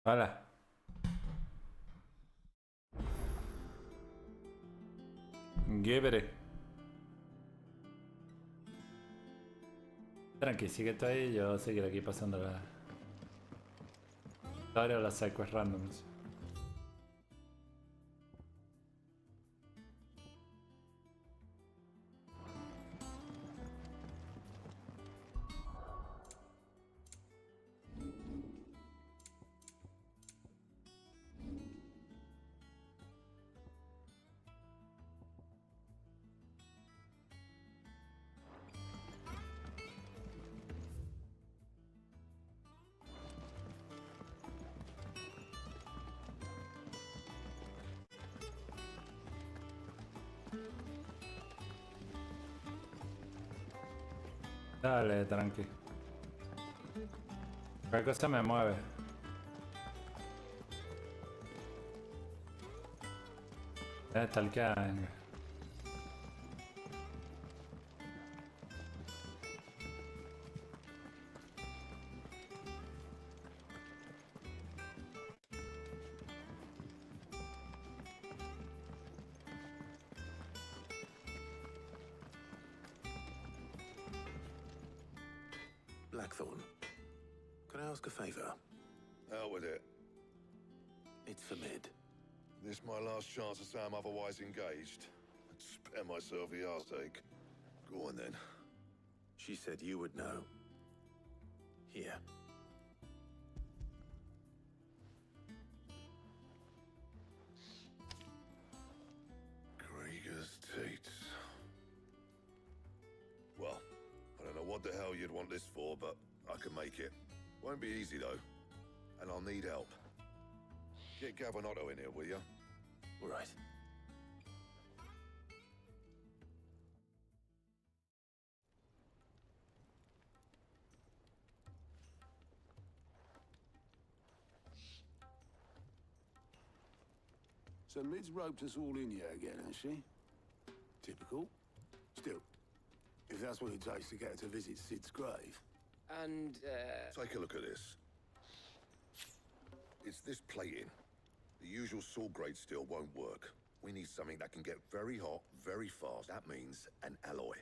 Hola. Gibere. Tranqui, sigue tú ahí, yo seguiré aquí pasando la historia o las secues randoms. Dale, tranqui. Cualquier cosa me mueve. Tal que venga. Blackthorn, can I ask a favor? Out with it. It's for Mid. This my last chance to say I'm otherwise engaged. I'd spare myself the arseache. Go on then. She said you would know. Here. Krieger's teats. Well, I don't know what the hell you'd want this for, but I can make it. Won't be easy though. And I'll need help. Get Gavin Otto in here, will ya? All right. So Mid's roped us all in here again, has she? Typical. Still, if that's what it takes to get her to visit Sid's grave. And, Take a look at this. It's this plating. The usual saw grade steel won't work. We need something that can get very hot, very fast. That means an alloy.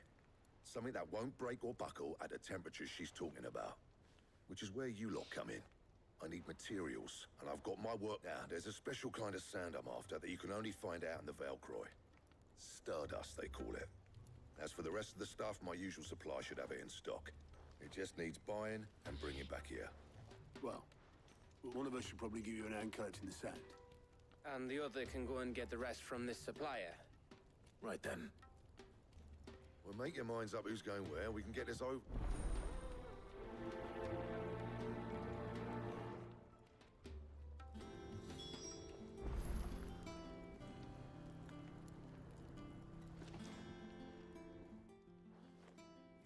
Something that won't break or buckle at the temperatures she's talking about. Which is where you lot come in. I need materials, and I've got my work out. There's a special kind of sand I'm after that you can only find out in the Valcroy. Stardust, they call it. As for the rest of the stuff, my usual supply should have it in stock. It just needs buying and bringing back here. Well, one of us should probably give you an hand collecting the sand. and the other can go and get the rest from this supplier. Right then. Well, make your minds up who's going where. We can get this over.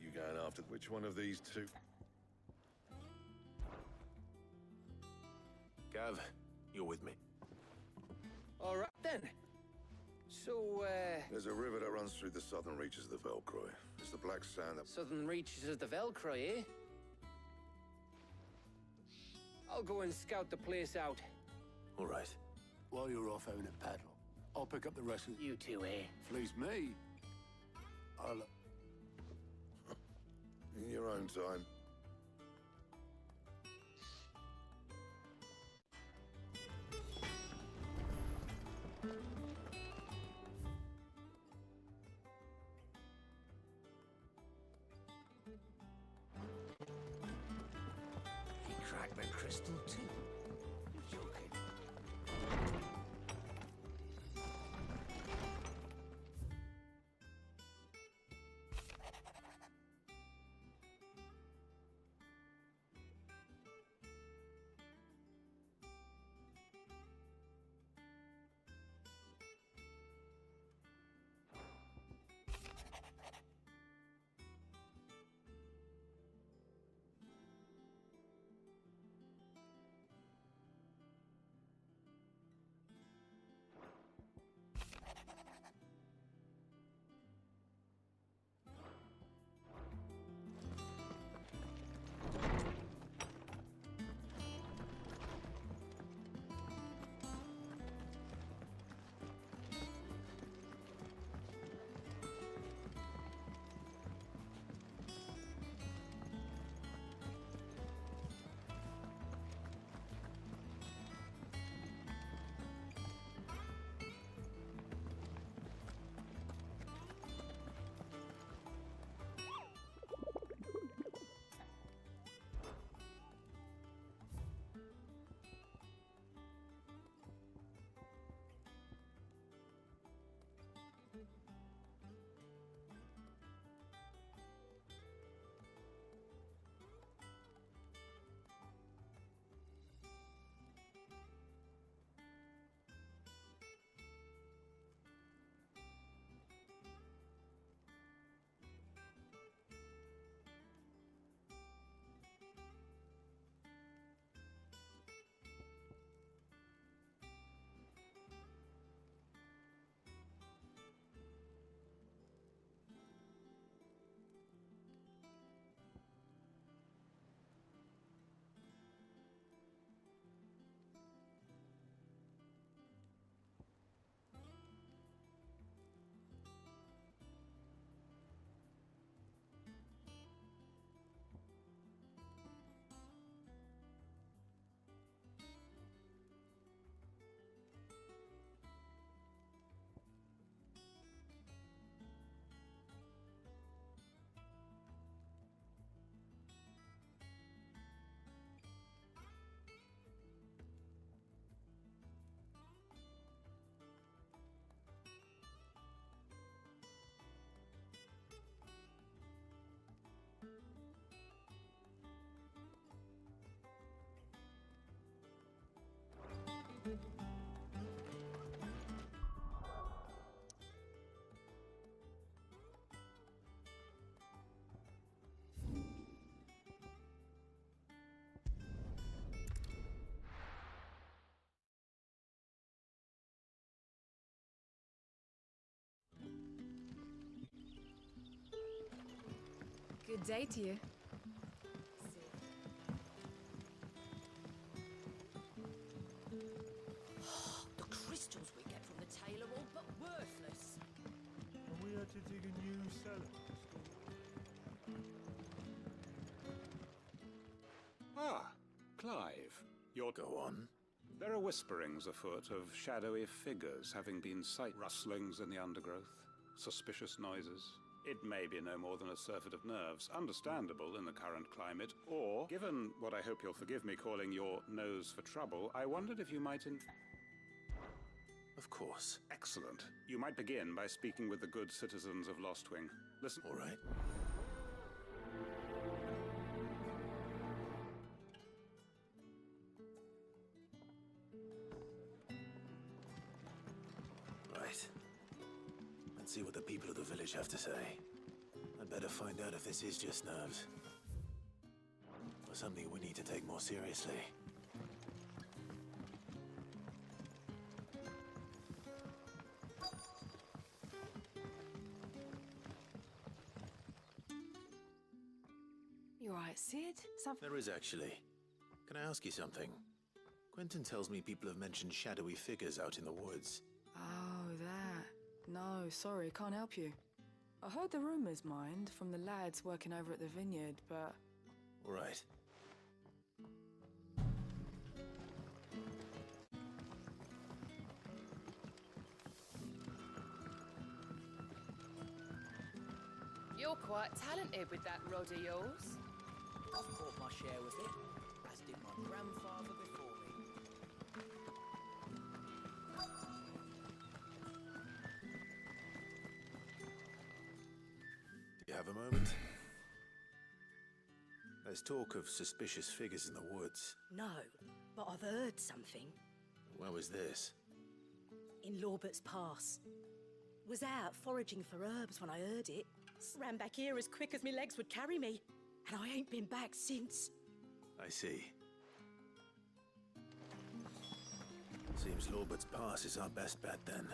You going after which one of these two? Gav, you're with me. All right then. So, There's a river that runs through the southern reaches of the Velcroy. It's the black sand that... southern reaches of the Velcroy, eh? I'll go and scout the place out. All right. While you're off having a paddle, I'll pick up the rest of... You two, eh? Fleece me. I'll... In your own time. He cracked the crystal too. You're joking. Good day to you. The crystals we get from the tail are all but worthless. And we had to dig a new cellar. Ah, Clive. You're... Go on. There are whisperings afoot of shadowy figures having been sight rustlings in the undergrowth, suspicious noises. It may be no more than a surfeit of nerves, understandable in the current climate, or, given what I hope you'll forgive me calling your nose for trouble, I wondered if you might Of course. Excellent. You might begin by speaking with the good citizens of Lostwing. Listen... All right. Right. Let's see what the people of the village have to say. I'd better find out if this is just nerves. Or something we need to take more seriously. You alright, Sid? Something. There is actually. Can I ask you something? Quentin tells me people have mentioned shadowy figures out in the woods. Oh, that. No, sorry, can't help you. I heard the rumours, mind, from the lads working over at the vineyard, but... All right. You're quite talented with that rod of yours. I've caught my share with it, as did my grandfather before me. Do you have a moment? There's talk of suspicious figures in the woods. No, but I've heard something. Where was this? In Lorbert's Pass. Was out foraging for herbs when I heard it. Ran back here as quick as my legs would carry me. And I ain't been back since. I see. Seems Lorbert's Pass is our best bet then.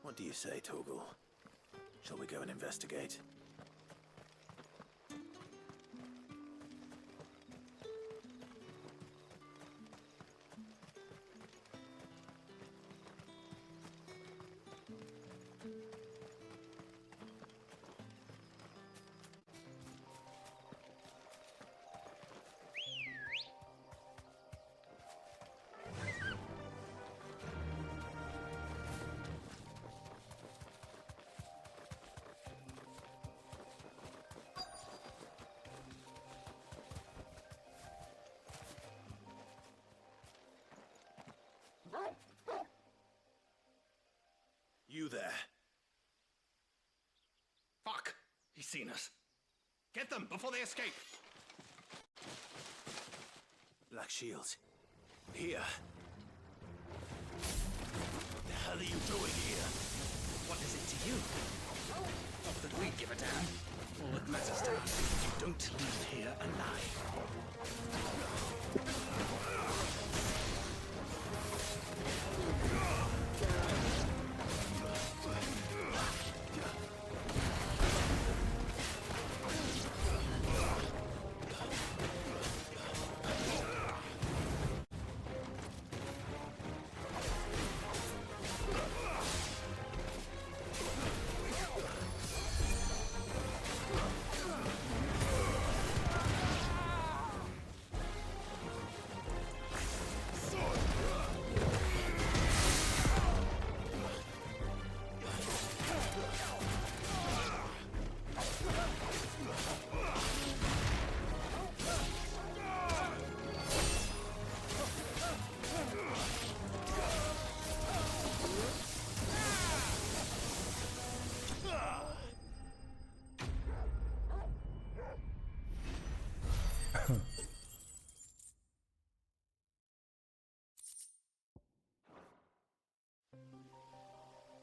What do you say, Torgal? Shall we go and investigate? You there. Fuck! He's seen us. Get them before they escape! Black Shields. Here. What the hell are you doing here? What is it to you? Not that we give a damn. All that matters to us is you don't leave here alive.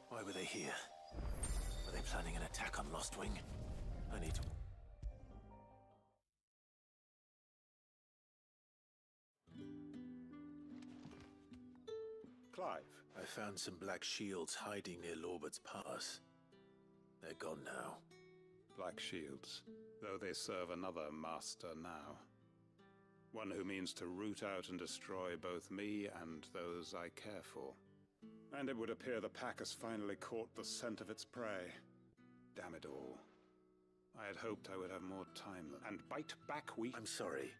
Why were they here? Were they planning an attack on Lostwing? I need to... Clive. I found some black shields hiding near Lorbert's Pass. They're gone now. Black shields, though they serve another master now. One who means to root out and destroy both me and those I care for. And it would appear the pack has finally caught the scent of its prey. Damn it all. I had hoped I would have more time and bite back weak. I'm sorry.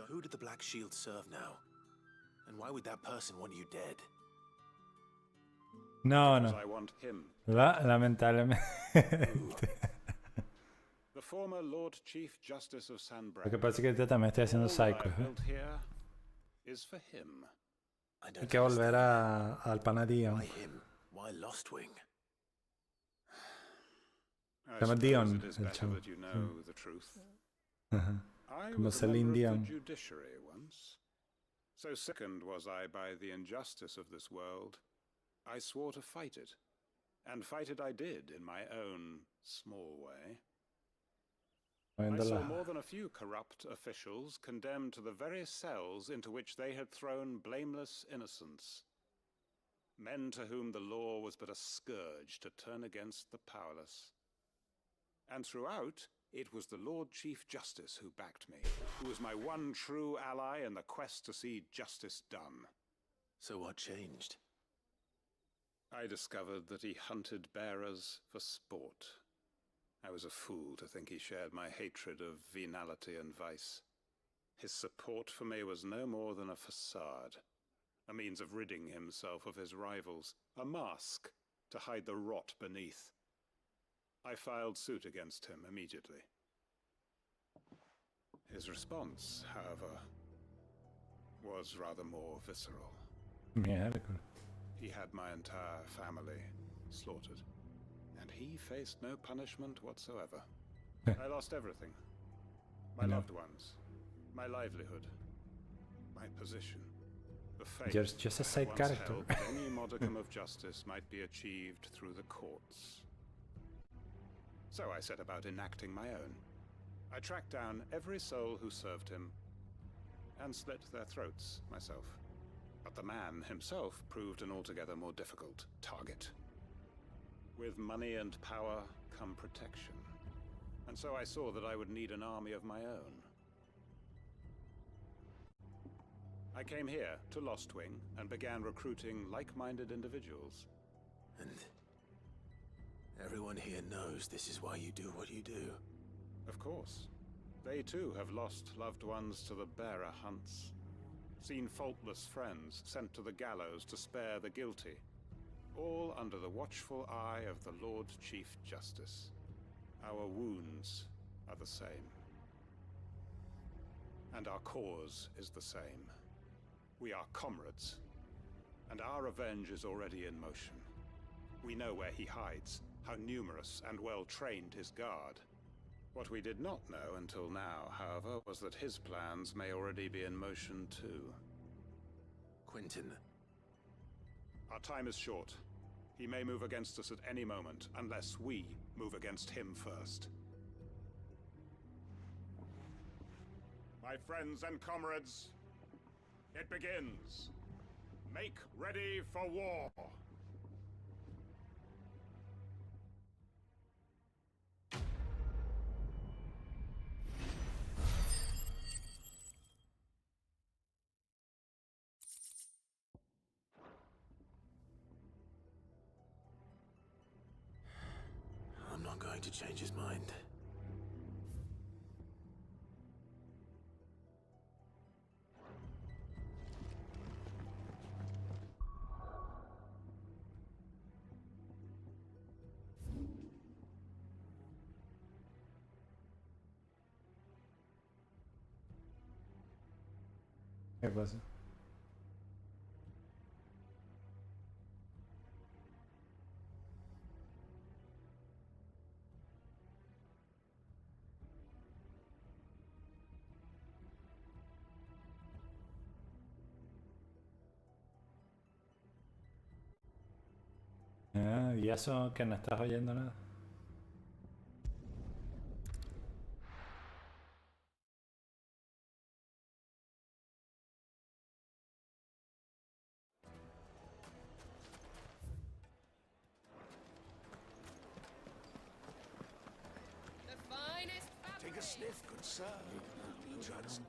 Who did the Black Shield serve now? And why would that person want you dead? No, Because no. I want him. Lamentablemente. The former Lord Chief Justice of San Lo Bran. que pasa es que yo también estoy haciendo All that psycho. I've built here is for him. I don't Hay que volver understand. al Panadion. Why him? Why Lostwing? I Se llama suppose Dion, it is el better chavo. that you know the truth. Ajá. I Como was a Celine member Dion. of the judiciary once. So sickened was I by the injustice of this world, I swore to fight it. And fight it I did in my own small way. I Moviendo saw la- more than a few corrupt officials condemned to the very cells into which they had thrown blameless innocents. Men to whom the law was but a scourge to turn against the powerless. And throughout, it was the Lord Chief Justice who backed me, who was my one true ally in the quest to see justice done. So what changed? I discovered that he hunted bearers for sport. I was a fool to think he shared my hatred of venality and vice. His support for me was no more than a facade, a means of ridding himself of his rivals, a mask to hide the rot beneath. I filed suit against him immediately. His response, however, was rather more visceral. Mierda. He had my entire family slaughtered, and he faced no punishment whatsoever. I lost everything. My No. loved ones, my livelihood, my position, the faith You're just a I side once character. held that any modicum of justice might be achieved through the courts. So I set about enacting my own. I tracked down every soul who served him and slit their throats myself. But the man himself proved an altogether more difficult target. With money and power come protection. And so I saw that I would need an army of my own. I came here to Lostwing and began recruiting like-minded individuals. And everyone here knows this is why you do what you do. Of course. They too have lost loved ones to the bearer hunts. Seen faultless friends sent to the gallows to spare the guilty. All under the watchful eye of the Lord Chief Justice. Our wounds are the same. And our cause is the same. We are comrades. And our revenge is already in motion. We know where he hides, how numerous and well-trained his guard. What we did not know until now, however, was that his plans may already be in motion too. Quentin. Our time is short. He may move against us at any moment, unless we move against him first. My friends and comrades, it begins. Make ready for war. I'm not going to change his mind. ¿Qué pasa? Ah, y eso que no estás oyendo nada. sir.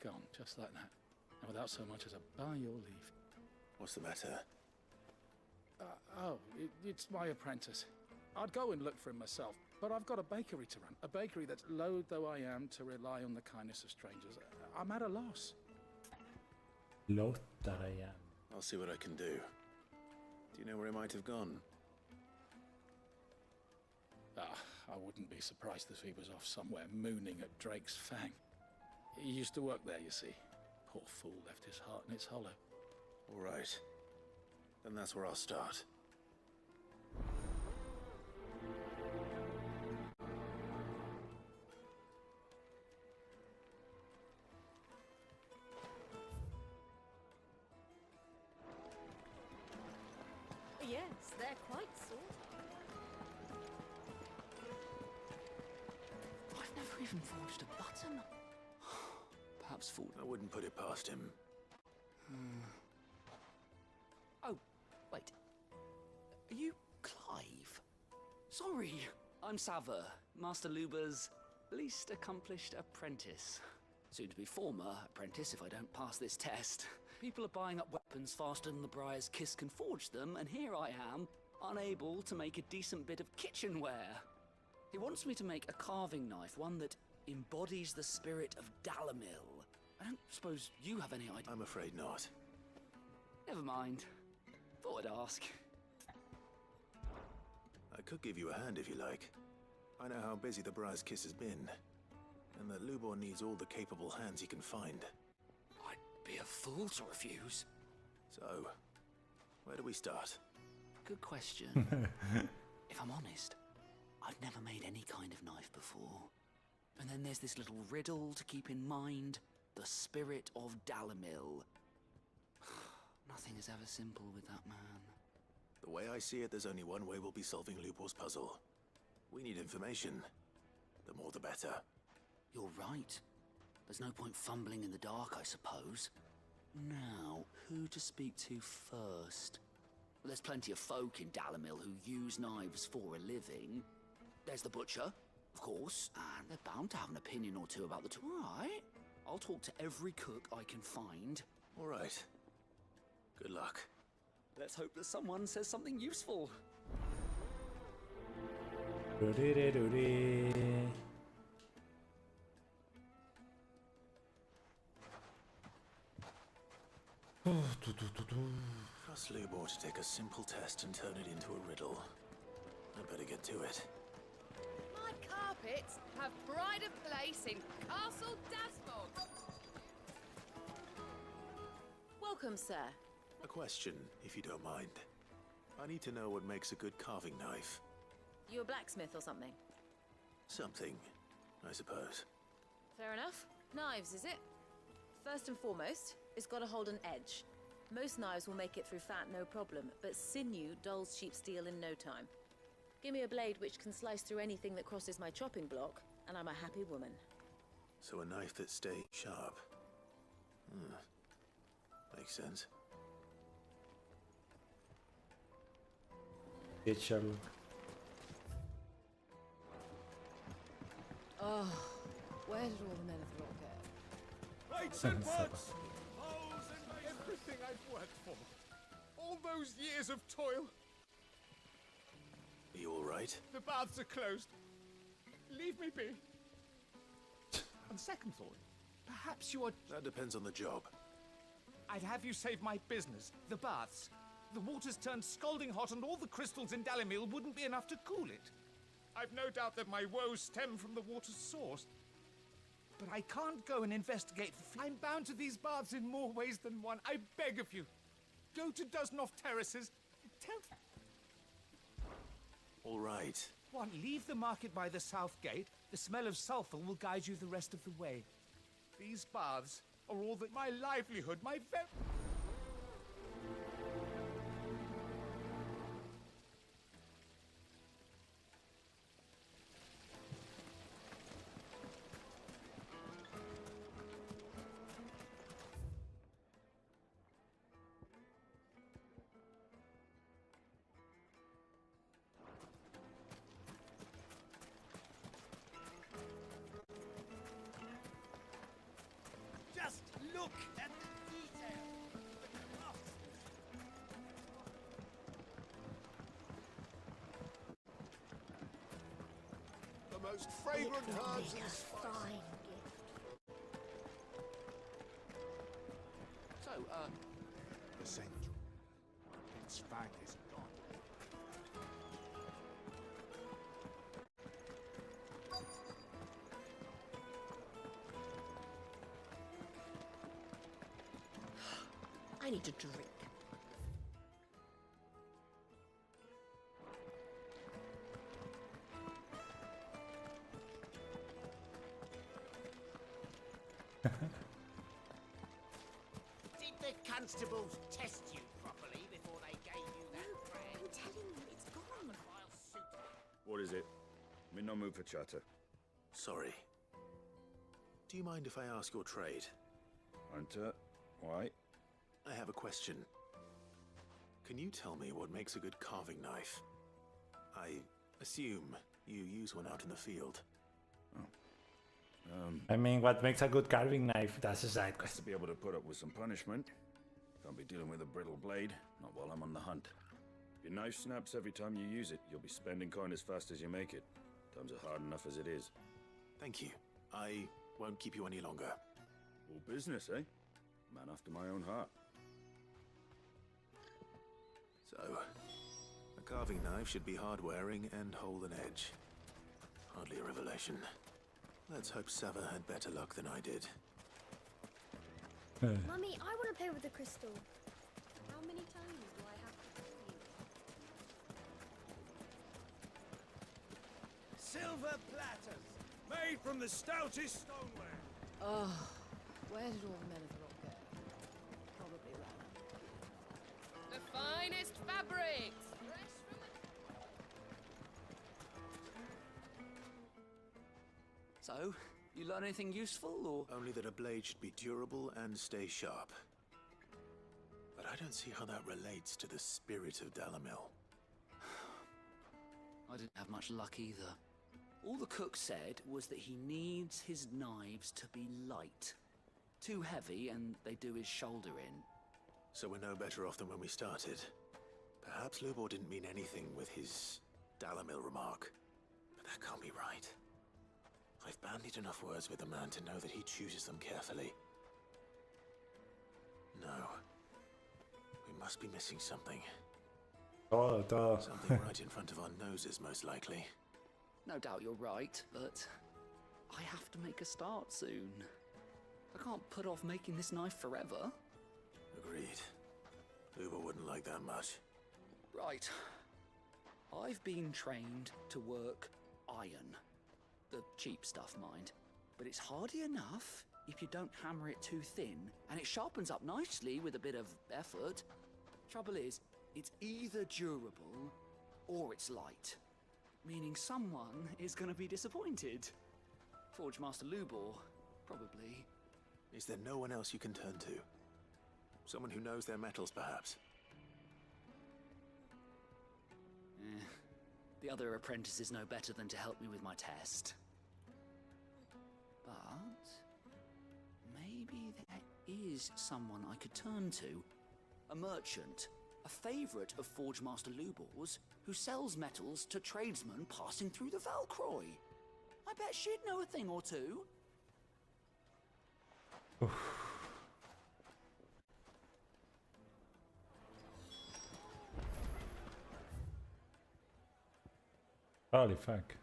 Gone, just like that. And without so much as a by your leave. What's the matter? It's my apprentice. I'd go and look for him myself, but I've got a bakery to run. A bakery that's loath though I am to rely on the kindness of strangers. I'm at a loss. Loath that I am. I'll see what I can do. Do you know where he might have gone? I wouldn't be surprised if he was off somewhere mooning at Drake's Fang. He used to work there, you see. Poor fool left his heart in its hollow. All right. Then that's where I'll start. Yes, they're quite sort. I've never even forged a button. Perhaps Ford. I wouldn't put it past him. Oh, wait. Are you Clive? Sorry. I'm Sava, Master Luber's least accomplished apprentice. Soon to be former apprentice if I don't pass this test. People are buying up weapons faster than the Briar's Kiss can forge them, and here I am, unable to make a decent bit of kitchenware. He wants me to make a carving knife, one that embodies the spirit of Dalamil. I don't suppose you have any idea? I'm afraid not. Never mind. Thought I'd ask. I could give you a hand if you like. I know how busy the Briar's Kiss has been, and that Lubor needs all the capable hands he can find. I'd be a fool to refuse. So, where do we start? Good question. If I'm honest, I've never made any kind of knife before. And then there's this little riddle to keep in mind. The spirit of Dalamil. Nothing is ever simple with that man. The way I see it, there's only one way we'll be solving Lubor's puzzle. We need information. The more the better. You're right. There's no point fumbling in the dark, I suppose. Now, who to speak to first? Well, there's plenty of folk in Dalamil who use knives for a living. There's the butcher, of course, and they're bound to have an opinion or two about the tool. All right. I'll talk to every cook I can find. All right. Good luck. Let's hope that someone says something useful. Doody-dee-doody. Trust Lubor to take a simple test and turn it into a riddle. I'd better get to it. My carpets have pride of place in Castle Dasmog. Welcome, sir. A question, if you don't mind. I need to know what makes a good carving knife. You a blacksmith or something? Something, I suppose. Fair enough. Knives, is it? First and foremost, it's got to hold an edge. Most knives will make it through fat, no problem, but sinew dulls cheap steel in no time. Give me a blade which can slice through anything that crosses my chopping block, and I'm a happy woman. So a knife that stays sharp. Makes sense. Teacher. Oh, where did all the men of the rock go? Lights and works! Everything I've worked for. All those years of toil. Are you all right? The baths are closed. Leave me be. On second thought, perhaps you are... That depends on the job. I'd have you save my business, the baths. The water's turned scalding hot and all the crystals in Dalamil wouldn't be enough to cool it. I've no doubt that my woes stem from the water's source. But I can't go and investigate. I'm bound to these baths in more ways than one. I beg of you. Go to Dusnoff Terraces. Tell... All right. One, leave the market by the south gate. The smell of sulfur will guide you the rest of the way. These baths are all that my livelihood, my very... Look at the detail. The craft. The most fragrant herbs and Fine. So, The same. Its fang is gone. I need a drink. Did the constables test you properly before they gave you that brand? I'm telling you, it's gone. File suit. What is it? I'm in no mood for chatter. Sorry. Do you mind if I ask your trade? Hunter, why? I have a question. Can you tell me what makes a good carving knife? I assume you use one out in the field. I mean, what makes a good carving knife? That's a side Has quest. to be able to put up with some punishment. Can't be dealing with a brittle blade, not while I'm on the hunt. If your knife snaps every time you use it, you'll be spending coin as fast as you make it. Times are hard enough as it is. Thank you. I won't keep you any longer. All business, eh? Man after my own heart. So, a carving knife should be hard-wearing and hold an edge. Hardly a revelation. Let's hope Sava had better luck than I did. Mummy, I want to play with the crystal. How many times do I have to tell you? Silver platters, made from the stoutest stoneware. Oh, where did all the men of the rock go? Probably ran out. The finest fabrics! Fresh from the... So, you learn anything useful, or...? Only that a blade should be durable and stay sharp. But I don't see how that relates to the spirit of Dalamil. I didn't have much luck either. All the cook said was that he needs his knives to be light. Too heavy, and they do his shoulder in. So we're no better off than when we started. Perhaps Lubor didn't mean anything with his Dalamil remark. But that can't be right. I've bandied enough words with the man to know that he chooses them carefully. No. We must be missing something. Todo. Something right in front of our noses, most likely. No doubt you're right, but I have to make a start soon. I can't put off making this knife forever. Agreed. Lubor wouldn't like that much. Right. I've been trained to work iron. The cheap stuff, mind. But it's hardy enough if you don't hammer it too thin, and it sharpens up nicely with a bit of effort. Trouble is, it's either durable or it's light. Meaning someone is going to be disappointed. Forge Master Lubor, probably. Is there no one else you can turn to? Someone who knows their metals, perhaps? The other apprentices know better than to help me with my test. But maybe there is someone I could turn to. A merchant, a favorite of Forge Master Lubor's, who sells metals to tradesmen passing through the Valcroy. I bet she'd know a thing or two. Holy fuck.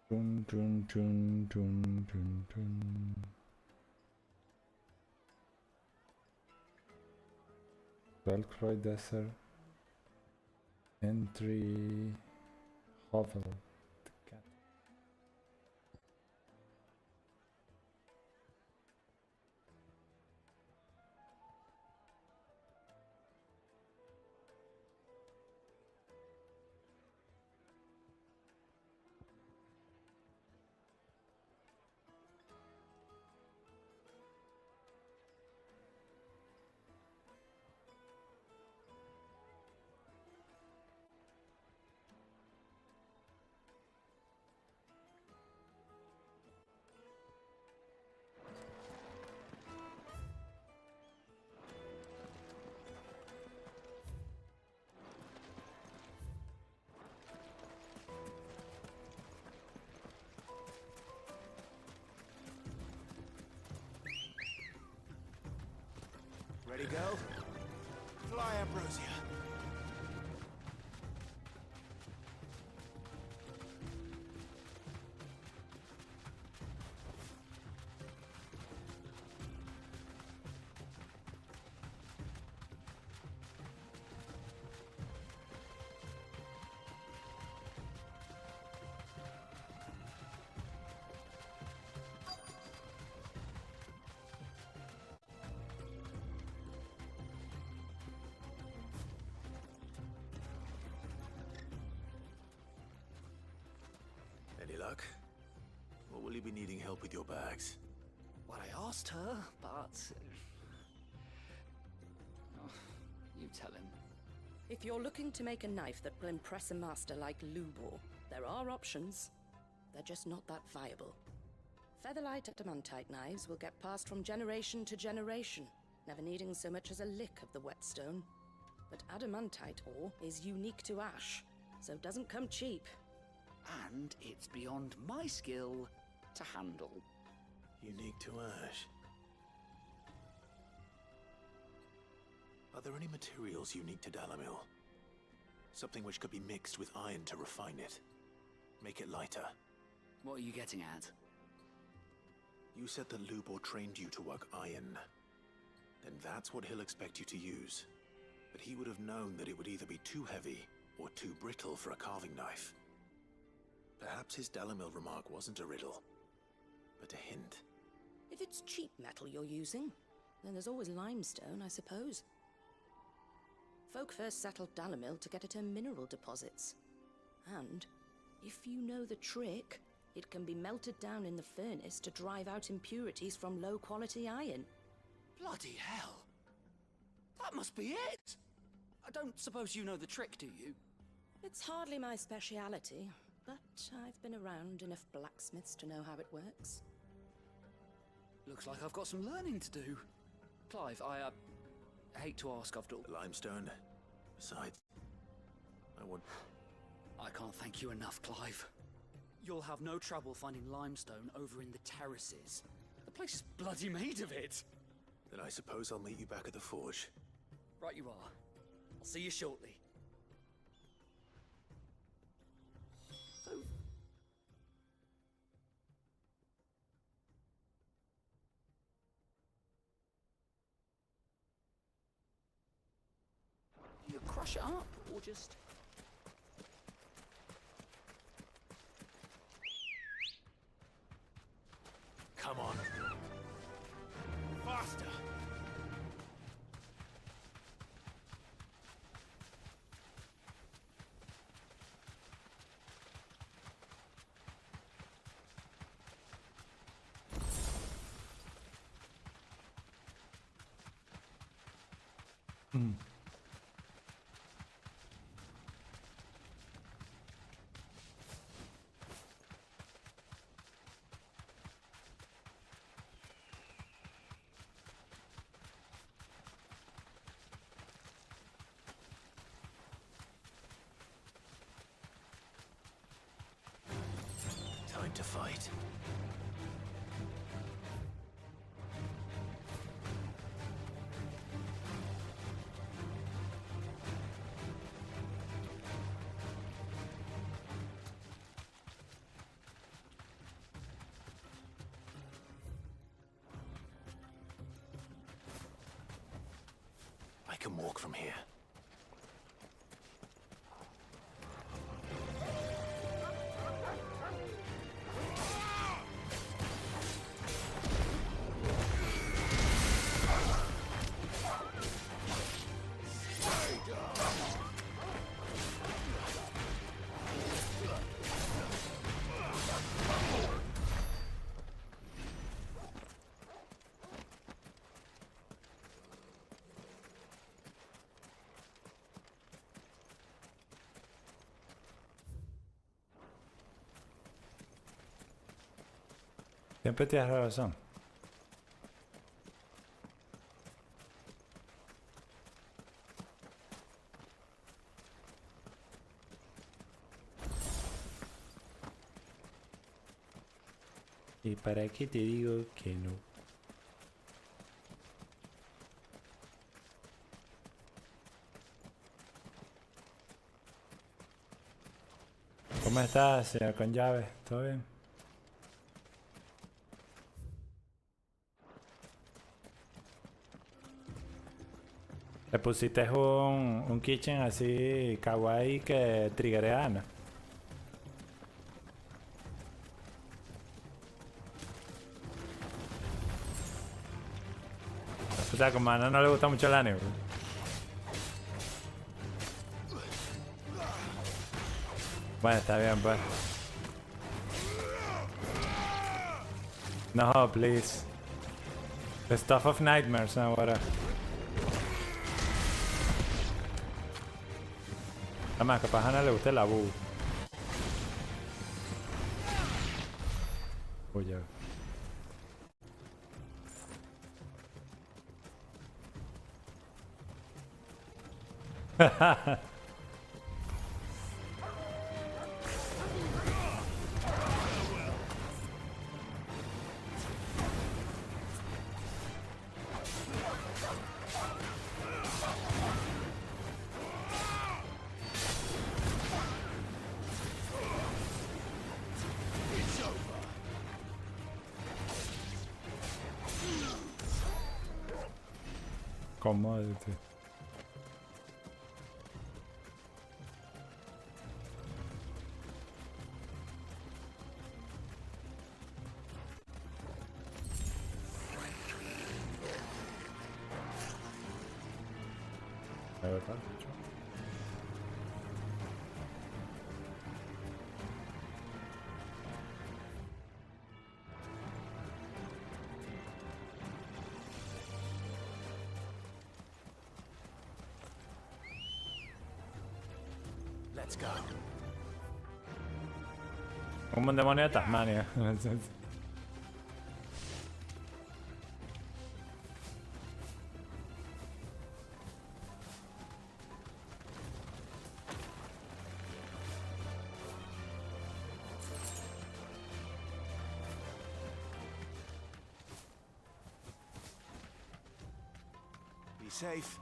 Dun, dun, dun, dun, dun, dun. Valcroy Desert entry hovel. Ready, girl? Fly, Ambrosia. Any luck? Or will you be needing help with your bags? Well, I asked her, but... Oh, you tell him. If you're looking to make a knife that will impress a master like Lubor, there are options. They're just not that viable. Featherlight adamantite knives will get passed from generation to generation, never needing so much as a lick of the whetstone. But adamantite ore is unique to ash, so it doesn't come cheap. And it's beyond my skill to handle. Unique to ash. Are there any materials unique to Dalamil? Something which could be mixed with iron to refine it. Make it lighter. What are you getting at? You said that Lubor trained you to work iron. Then that's what he'll expect you to use. But he would have known that it would either be too heavy or too brittle for a carving knife. Perhaps his Dalamil remark wasn't a riddle, but a hint. If it's cheap metal you're using, then there's always limestone, I suppose. Folk first settled Dalamil to get at her mineral deposits. And, if you know the trick, it can be melted down in the furnace to drive out impurities from low-quality iron. Bloody hell! That must be it! I don't suppose you know the trick, do you? It's hardly my speciality, but I've been around enough blacksmiths to know how it works. Looks like I've got some learning to do. Clive, I hate to ask after all. Limestone. Besides, I can't thank you enough, Clive. You'll have no trouble finding limestone over in the terraces. The place is bloody made of it. Then I suppose I'll meet you back at the forge. Right you are. I'll see you shortly. So... You crush it up, or just... Come on. Faster! Time to fight. I can walk from here. Siempre tienes razón. ¿Y para qué te digo que no? ¿Cómo estás, señor con llave? ¿Todo bien? Le pusiste un kitchen así kawaii que triggerea a Ana. O sea, como a Ana no le gusta mucho el anime. Bueno, está bien, pues. No, please. The stuff of nightmares, no, whatever. Además, capaz a Ana le gusta el abu. Oye. Commodity. A ver, ¿cuál? Let's go. Un buen demonio de Tasmania. Be safe.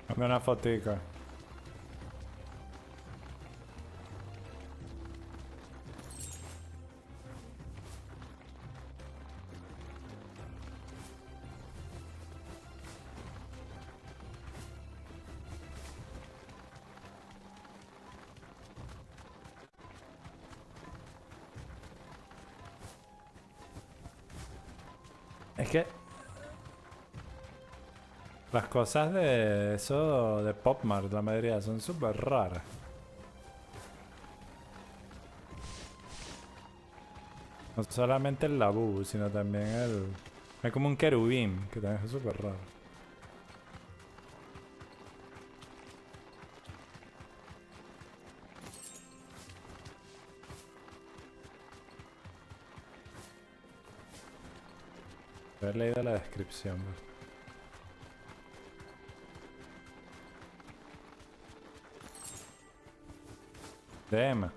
Dame una fotica. Es que las cosas de eso de Pop Mart, la mayoría son súper raras. No solamente el Labu, sino también el... Hay como un querubín, que también es súper raro. Haber leído la descripción. De Emma.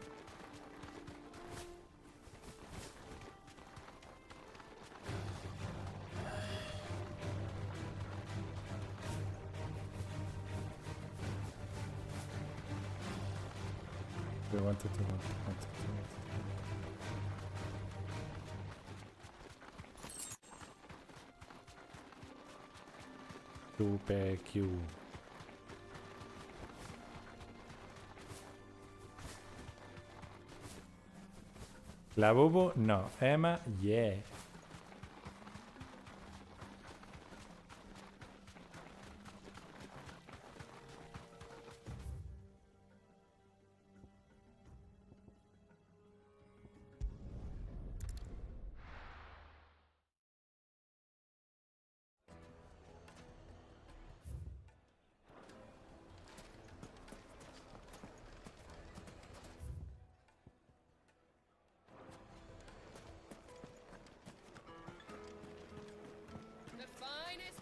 Super Q. La Bubu, no. Emma, yeah.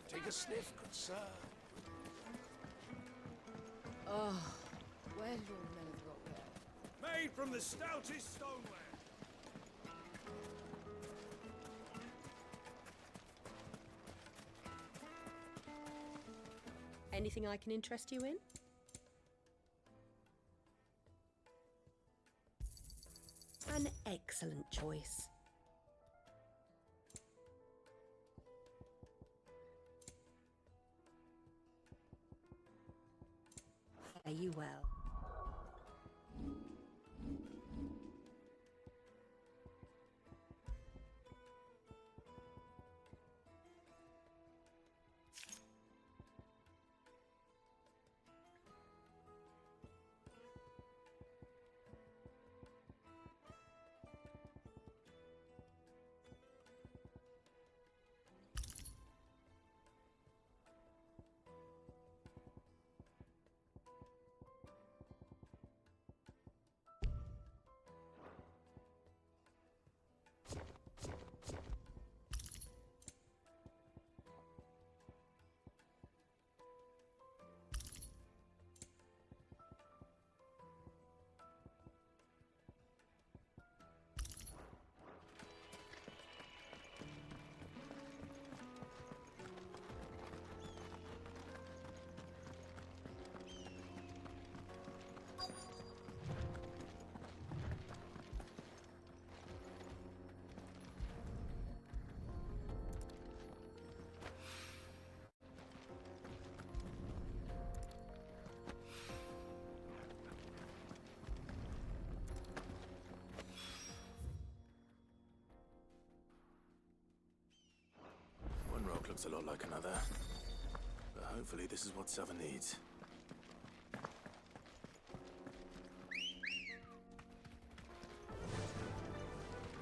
Take a sniff, good sir. Oh, where did all the men have got there? Made from the stoutest stoneware. Anything I can interest you in? An excellent choice. Fare you well. One rock looks a lot like another, but hopefully this is what Sava needs.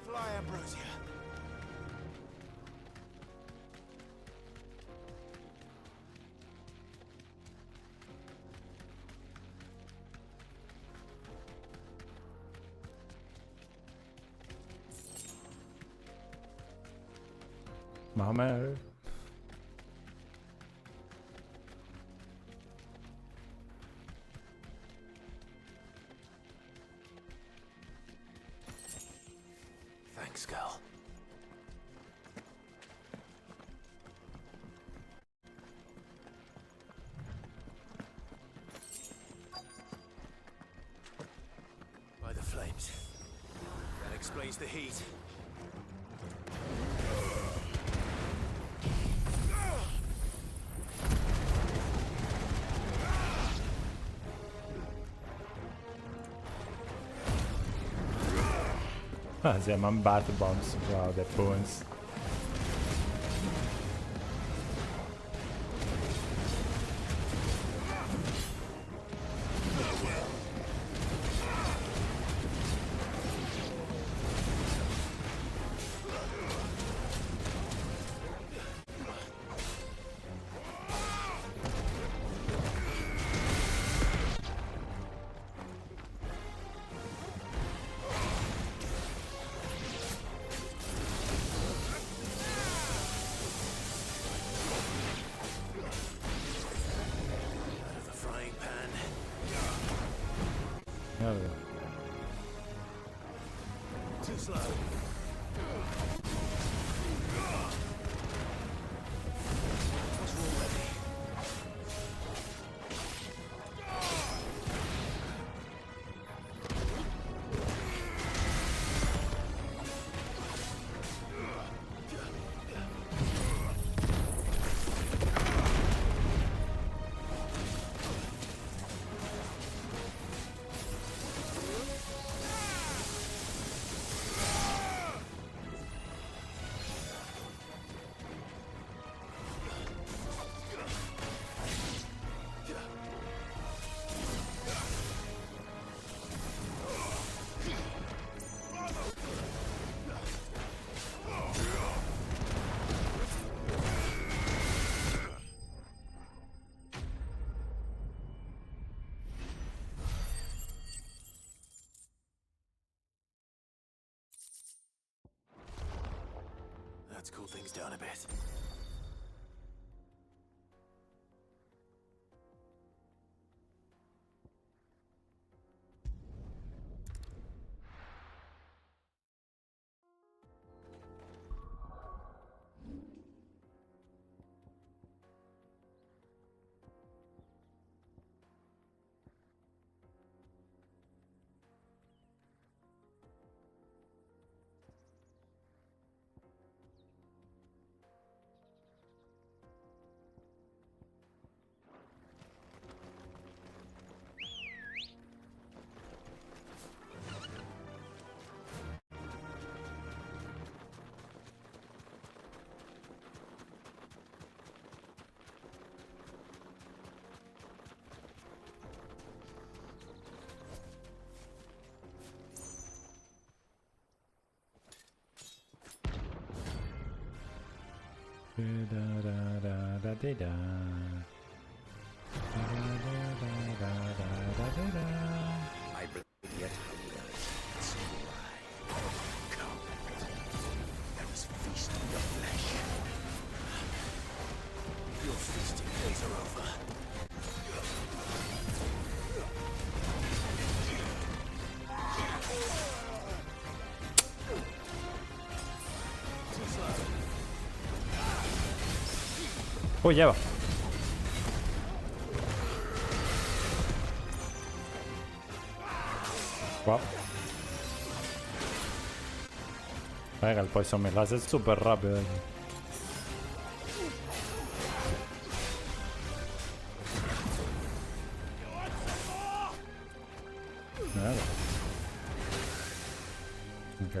Fly, Ambrosia. Mama. Thanks, girl. By the flames. That explains the heat. Se llaman Bath Bombs. Wow, de puns. Mierda. Too slow. Let's cool things down a bit. I bring yet hunger. So I come. There is feast on your flesh. Your feasting days are over. Oh, lleva. Wow. Venga, el poison me lo hace súper rápido aquí. Nada. Ok.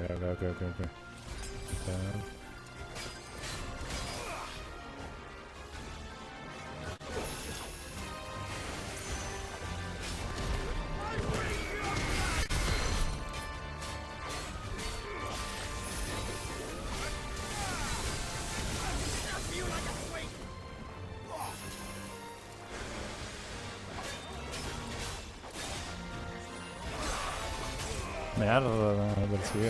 Merda, me persiguió.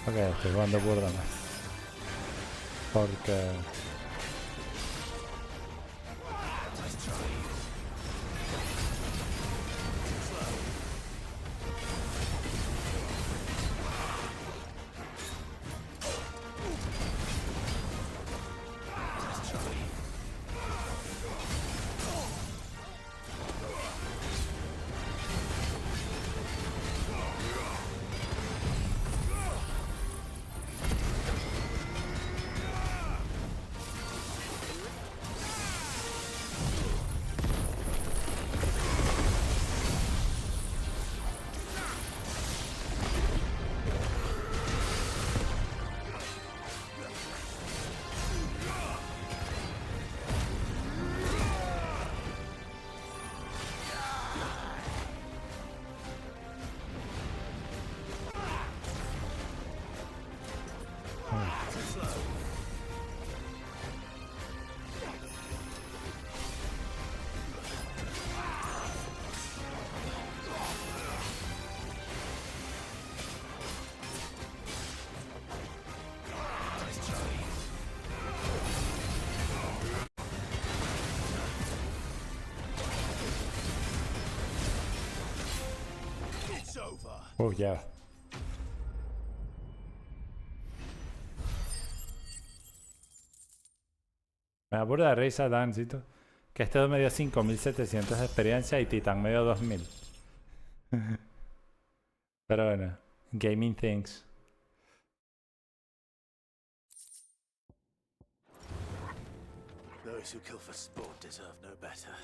Ok, estoy jugando burda más. Porque... Oh, yeah. Me da pura risa, Dancito. Que este me dio 5700 de experiencia y Titán me dio 2000. Pero bueno, gaming things. Those who kill for sport deserve no better.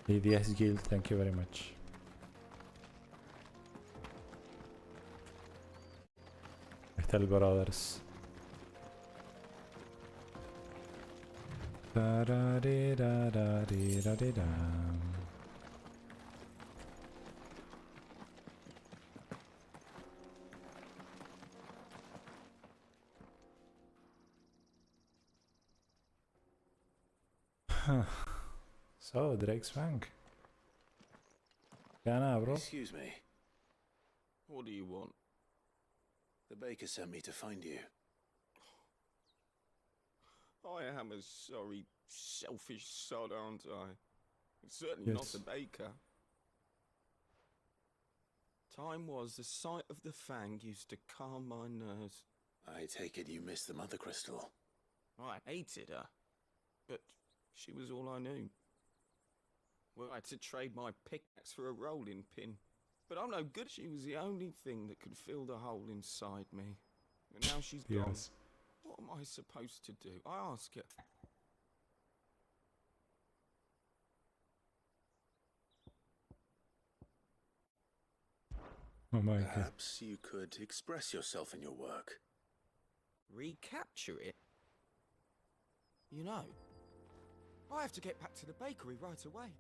EDS Guild, thank you very much. Está el Brothers. So, Drake's Bank. Yeah, bro. Excuse me. What do you want? The baker sent me to find you. I am a sorry, selfish sod, aren't I? Certainly not a baker. Time was the sight of the fang used to calm my nerves. I take it you missed the Mother Crystal. I hated her, but she was all I knew. Well, I had to trade my pickaxe for a rolling pin. But I'm no good. She was the only thing that could fill the hole inside me. And now she's gone. What am I supposed to do? I ask her. Oh my god. Perhaps you could express yourself in your work. Recapture it? You know, I have to get back to the bakery right away.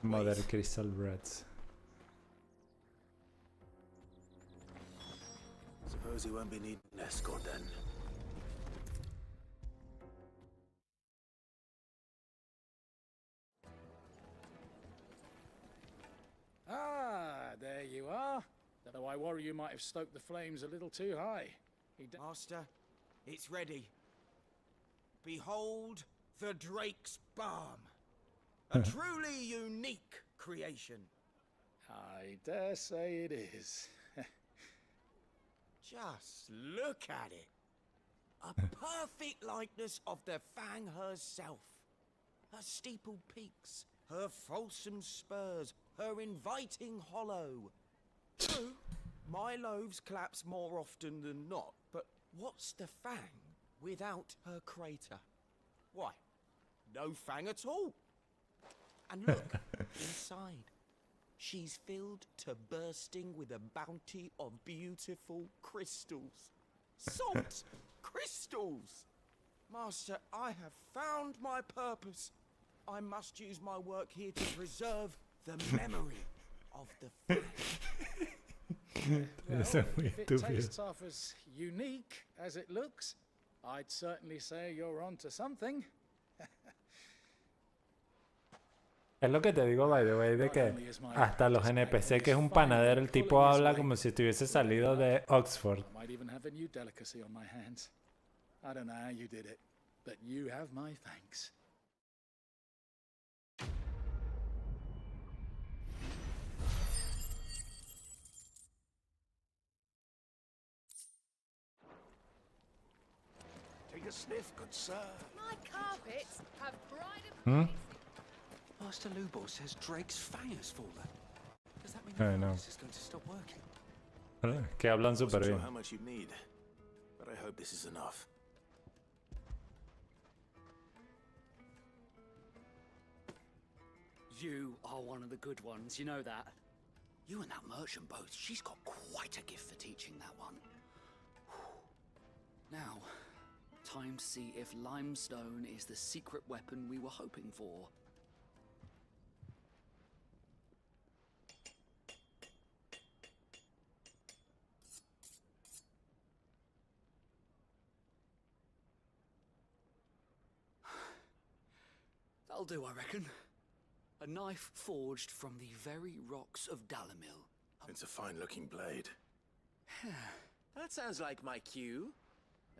Mother Crystal Breads. Suppose you won't be needing an escort then. Ah, there you are. Though I worry you might have stoked the flames a little too high. Master, it's ready. Behold the Drake's Balm. A truly unique creation. I dare say it is. Just look at it. A perfect likeness of the Fang herself. Her steepled peaks, her fulsome spurs, her inviting hollow. True, my loaves collapse more often than not, but what's the Fang without her crater? Why, no Fang at all. And look, inside. She's filled to bursting with a bounty of beautiful crystals. Salt crystals! Master, I have found my purpose. I must use my work here to preserve the memory of the Fang. Well, if it tastes off as unique as it looks, I'd certainly say you're onto something. Es lo que te digo, by the way, de que hasta los NPC, que es un panadero, el tipo habla como si estuviese salido de Oxford. I might even have a new delicacy on my hands. I don't know how you did it, but you have my thanks. Take a sniff, good sir. My carpets have pride of Hmm? Master Lubor says Drake's fang has fallen. Does that mean I know. this is going to stop working? Que hablan súper Not bien. sure how much you need, but I hope this is enough. You are one of the good ones, you know that. You and that merchant both, she's got quite a gift for teaching that one. Now, time to see if limestone is the secret weapon we were hoping for. That'll do, I reckon. A knife forged from the very rocks of Dalamil. It's a fine-looking blade. That sounds like my cue.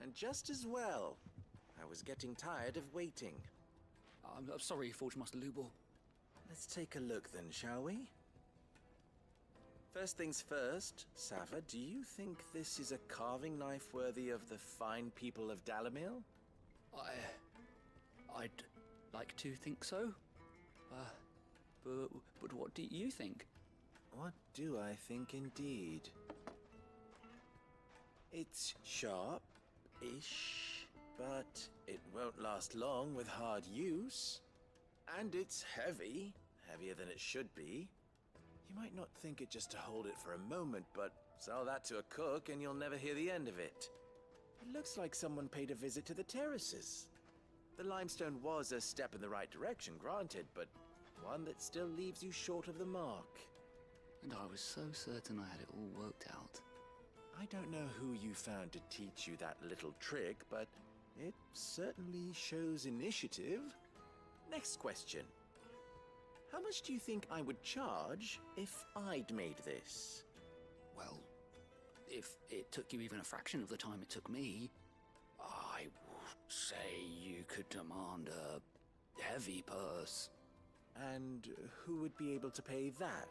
And just as well. I was getting tired of waiting. I'm sorry, Forge Master Lubor. Let's take a look then, shall we? First things first, Sava, do you think this is a carving knife worthy of the fine people of Dalamil? I'd like to think so. But what do you think? What do I think indeed? It's sharp-ish, but it won't last long with hard use. And it's heavy, heavier than it should be. You might not think it just to hold it for a moment, but sell that to a cook and you'll never hear the end of it. It looks like someone paid a visit to the terraces. The limestone was a step in the right direction, granted, but one that still leaves you short of the mark. And I was so certain I had it all worked out. I don't know who you found to teach you that little trick, but it certainly shows initiative. Next question. How much do you think I would charge if I'd made this? Well, if it took you even a fraction of the time it took me, I would say you could demand a heavy purse. And who would be able to pay that?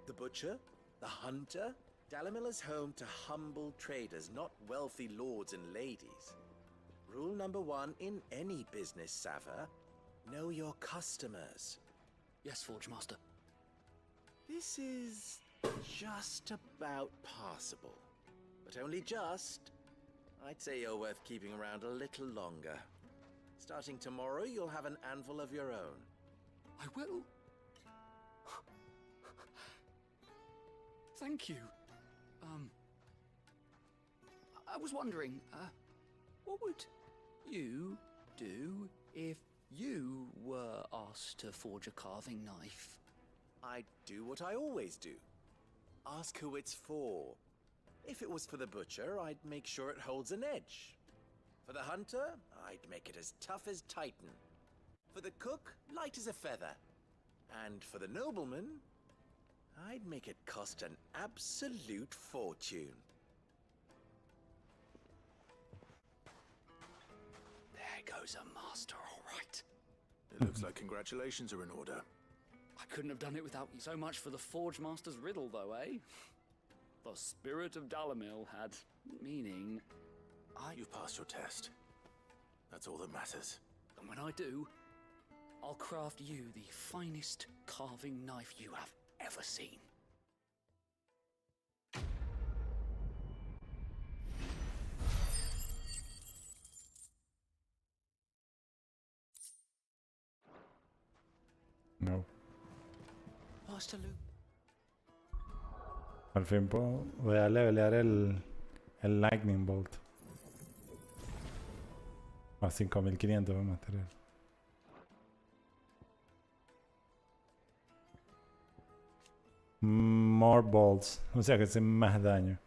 The butcher? The hunter? Dalamil is home to humble traders, not wealthy lords and ladies. Rule number 1 in any business, Sava: know your customers. Yes, Forge Master. This is just about passable. But only just. I'd say you're worth keeping around a little longer. Starting tomorrow, you'll have an anvil of your own. I will. Thank you. I was wondering, what would you do if you were asked to forge a carving knife? I'd do what I always do. Ask who it's for. If it was for the butcher, I'd make sure it holds an edge. For the hunter, I'd make it as tough as Titan. For the cook, light as a feather. And for the nobleman, I'd make it cost an absolute fortune. There goes a master, all right. It looks like congratulations are in order. I couldn't have done it without you. So much for the Forge Master's riddle, though, eh? The spirit of Dalamil had meaning. You've passed your test. That's all that matters. And when I do, I'll craft you the finest carving knife you have ever seen. No. Master Luke. Al fin voy a levelear el Lightning Bolt. A 5500 de material. More bolts. O sea que hacen más daño.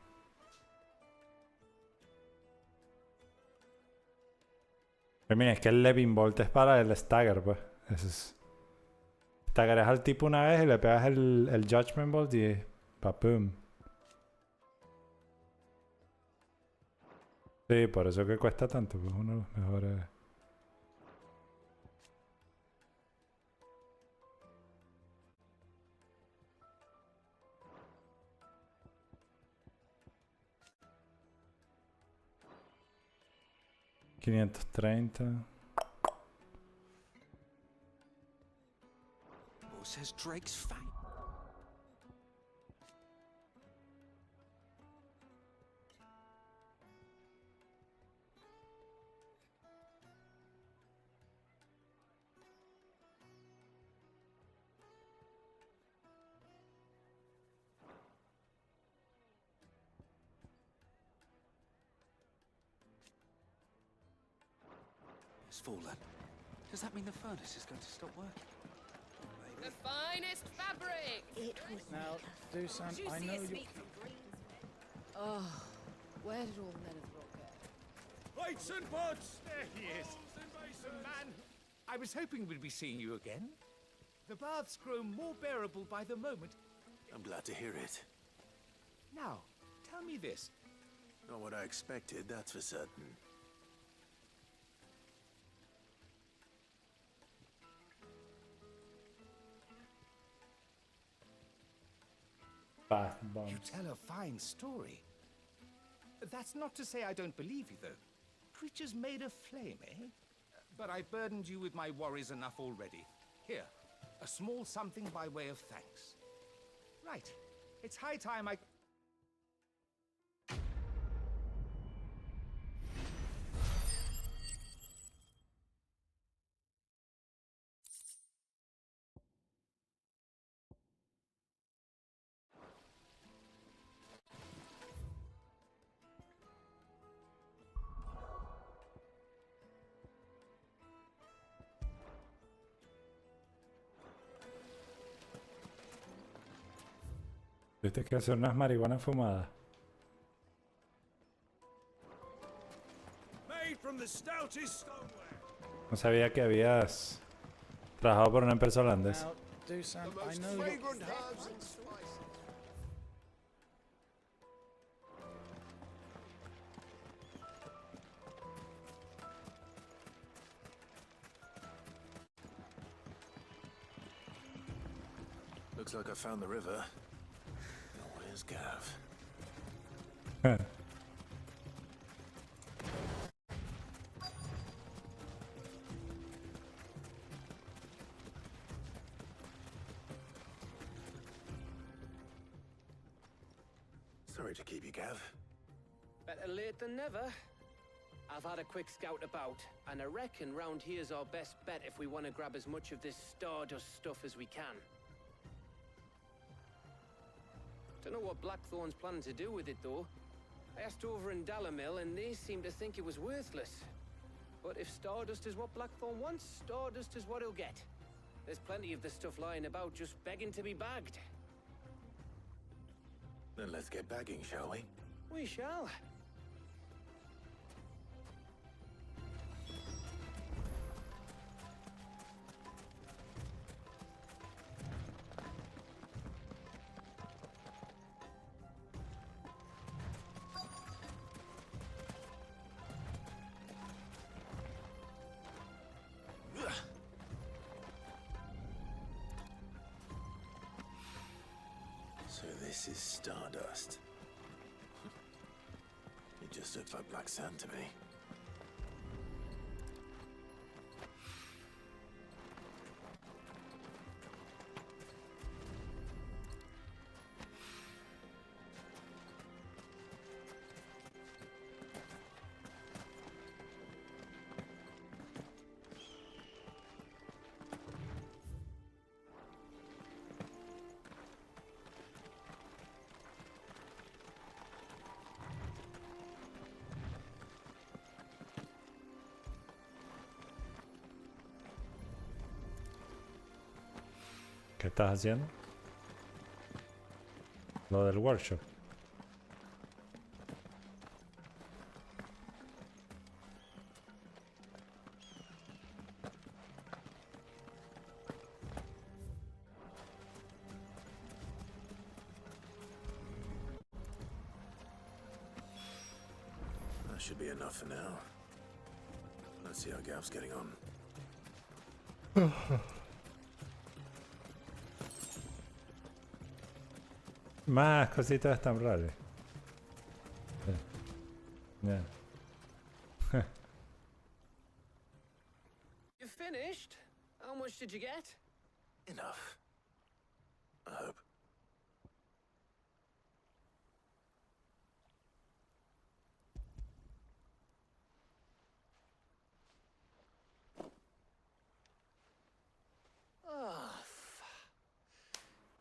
Pero mira, es que el Levin Bolt es para el Stagger, pues. Eso es. Staggeras al tipo una vez y le pegas el Judgment Bolt y ¡papum! Sí, por eso que cuesta tanto, pues uno de los mejores. $530. Who says Drake's fine? It's fallen. Does that mean the furnace is going to stop working? The finest fabric! It was Now, Dusan, I know Juiciest you. meat from Greens. Oh, where did all the men of the rock go? Lights and pods! There he is. Man, I was hoping we'd be seeing you again. The baths grow more bearable by the moment. I'm glad to hear it. Now, tell me this. Not what I expected, that's for certain. Bath You bombs. tell a fine story. That's not to say I don't believe you, though. Creatures made of flame, eh? But I've burdened you with my worries enough already. Here, a small something by way of thanks. Right. It's high time I... Tuviste que hacer unas marihuanas fumadas. Made from the stoutest stoneware. No sabía que habías trabajado por una empresa holandesa. Now, do some. The I most know. fragrant herbs and spices. Looks like I found the river. Now where's Gav? Sorry to keep you, Gav. Better late than never. I've had a quick scout about, and I reckon round here's our best bet if we want to grab as much of this Stardust stuff as we can. Don't know what Blackthorn's planning to do with it, though. I asked over in Dalamil, and they seem to think it was worthless. But if Stardust is what Blackthorn wants, Stardust is what he'll get. There's plenty of the stuff lying about, just begging to be bagged. Then let's get bagging, shall we? We shall. So this is Stardust. It just looks like black sand to me. ¿Qué estás haciendo? Lo del workshop. That should be enough for now. Let's see how Gav's getting on. Más cositas tan raras. Yeah. You finished? How much did you get? Enough. I hope.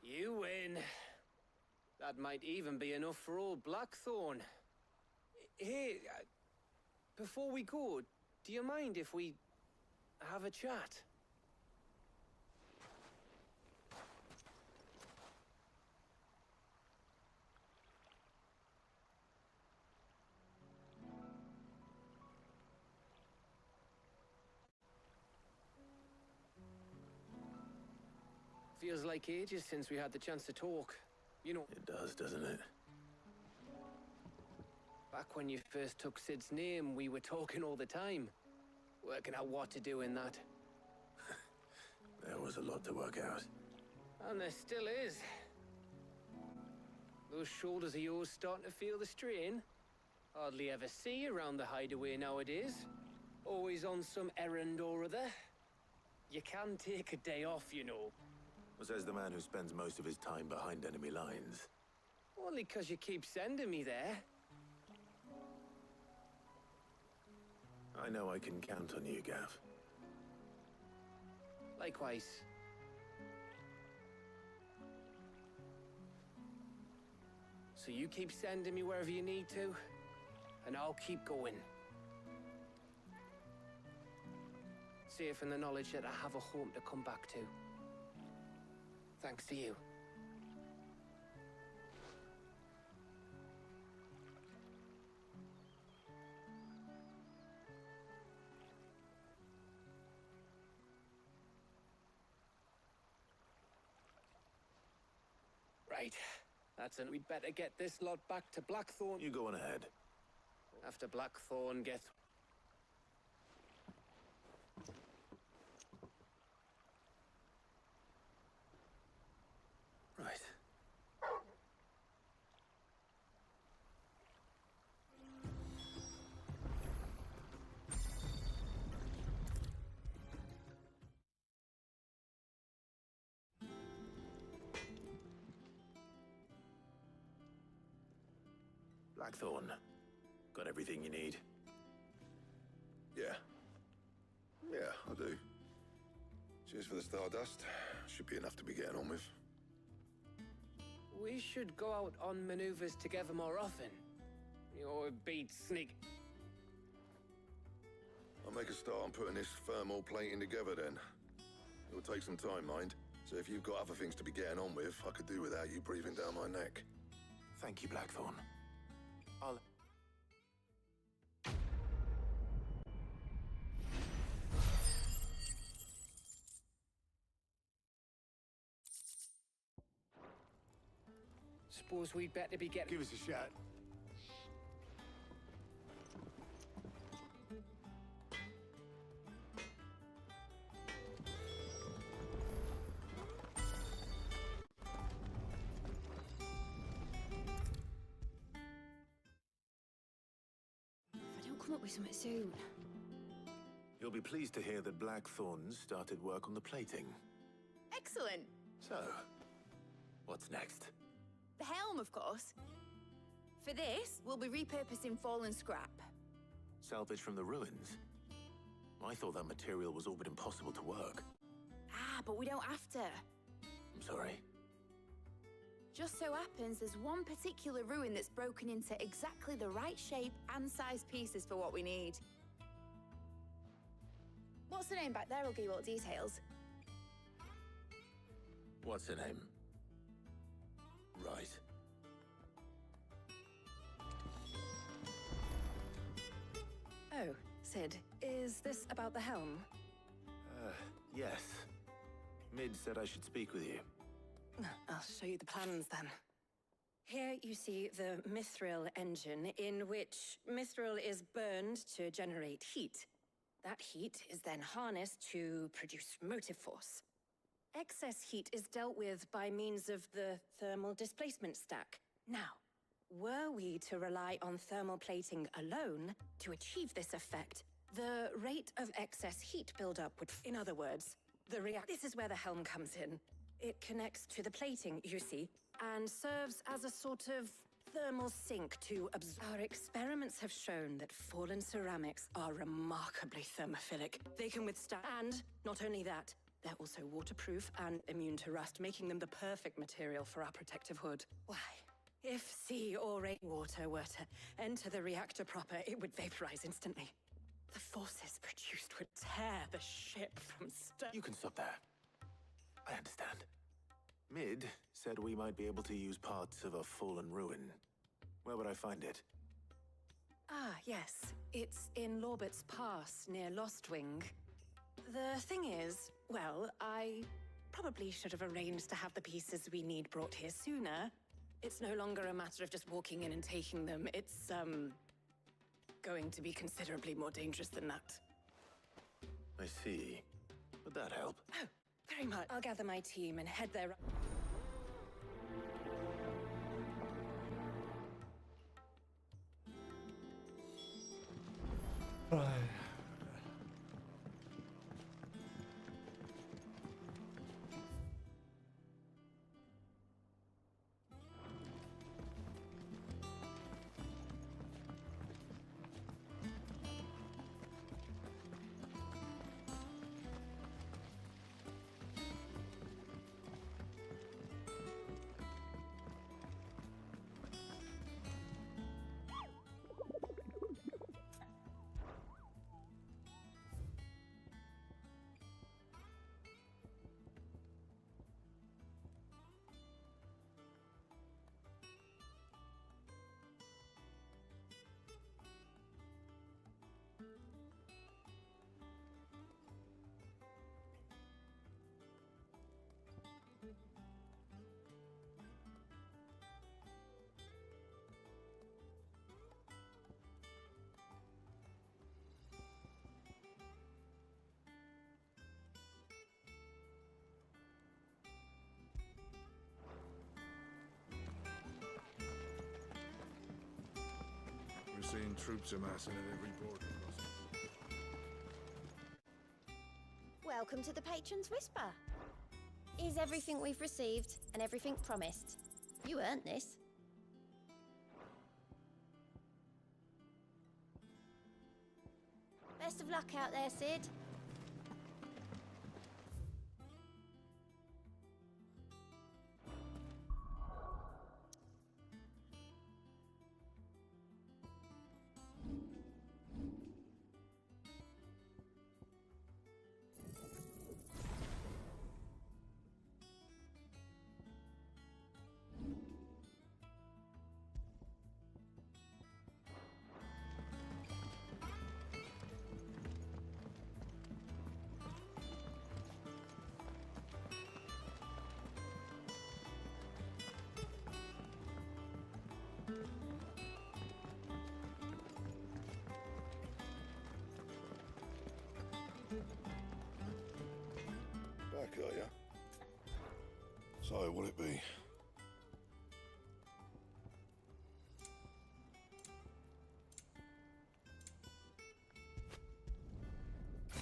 You win. That might even be enough for old Blackthorn. Hey, before we go, do you mind if we have a chat? Feels like ages since we had the chance to talk. You know... It does, doesn't it? Back when you first took Sid's name, we were talking all the time. Working out what to do in that. There was a lot to work out. And there still is. Those shoulders of yours starting to feel the strain? Hardly ever see you around the hideaway nowadays. Always on some errand or other. You can take a day off, you know. Says the man who spends most of his time behind enemy lines. Only 'cause you keep sending me there. I know I can count on you, Gav. Likewise. So you keep sending me wherever you need to, and I'll keep going. Safe in the knowledge that I have a home to come back to. Thanks to you. Right. That's it. We'd better get this lot back to Blackthorn. You go on ahead. After Blackthorn gets... Right. Blackthorn, got everything you need? Yeah. Yeah, I do. Cheers for the Stardust. Should be enough to be getting on with. We should go out on maneuvers together more often. Or beat sneak. I'll make a start on putting this thermal plating together then. It'll take some time, mind. So if you've got other things to be getting on with, I could do without you breathing down my neck. Thank you, Blackthorn. I'll... Suppose we'd better be getting... Give us a shot. If I don't come up with something soon. You'll be pleased to hear that Blackthorn started work on the plating. Excellent. So, what's next? The helm, of course. For this, we'll be repurposing fallen scrap. Salvage from the ruins? I thought that material was all but impossible to work. Ah, but we don't have to. I'm sorry. Just so happens there's one particular ruin that's broken into exactly the right shape and size pieces for what we need. What's the name back there? I'll give you all the details. What's her name? Right. Oh, Sid, is this about the helm? Yes. Mid said I should speak with you. I'll show you the plans then. Here you see the mithril engine, in which mithril is burned to generate heat. That heat is then harnessed to produce motive force. Excess heat is dealt with by means of the thermal displacement stack. Now, were we to rely on thermal plating alone to achieve this effect, the rate of excess heat buildup would... In other words, This is where the helm comes in. It connects to the plating, you see, and serves as a sort of thermal sink to absorb. Our experiments have shown that fallen ceramics are remarkably thermophilic. They can withstand, and not only that, they're also waterproof and immune to rust, making them the perfect material for our protective hood. Why? If sea or rainwater were to enter the reactor proper, it would vaporize instantly. The forces produced would tear the ship from stern. You can stop there. I understand. Mid said we might be able to use parts of a fallen ruin. Where would I find it? Ah, yes. It's in Lorbert's Pass, near Lostwing. The thing is, well, I probably should have arranged to have the pieces we need brought here sooner. It's no longer a matter of just walking in and taking them. It's, going to be considerably more dangerous than that. I see. Would that help? Oh, very much. I'll gather my team and head there. Never seen troops amassing at every border crossing. Welcome to the Patron's Whisper. Is everything we've received and everything promised? You earned this. Best of luck out there, Sid. Back, are ya? So, what'll it be?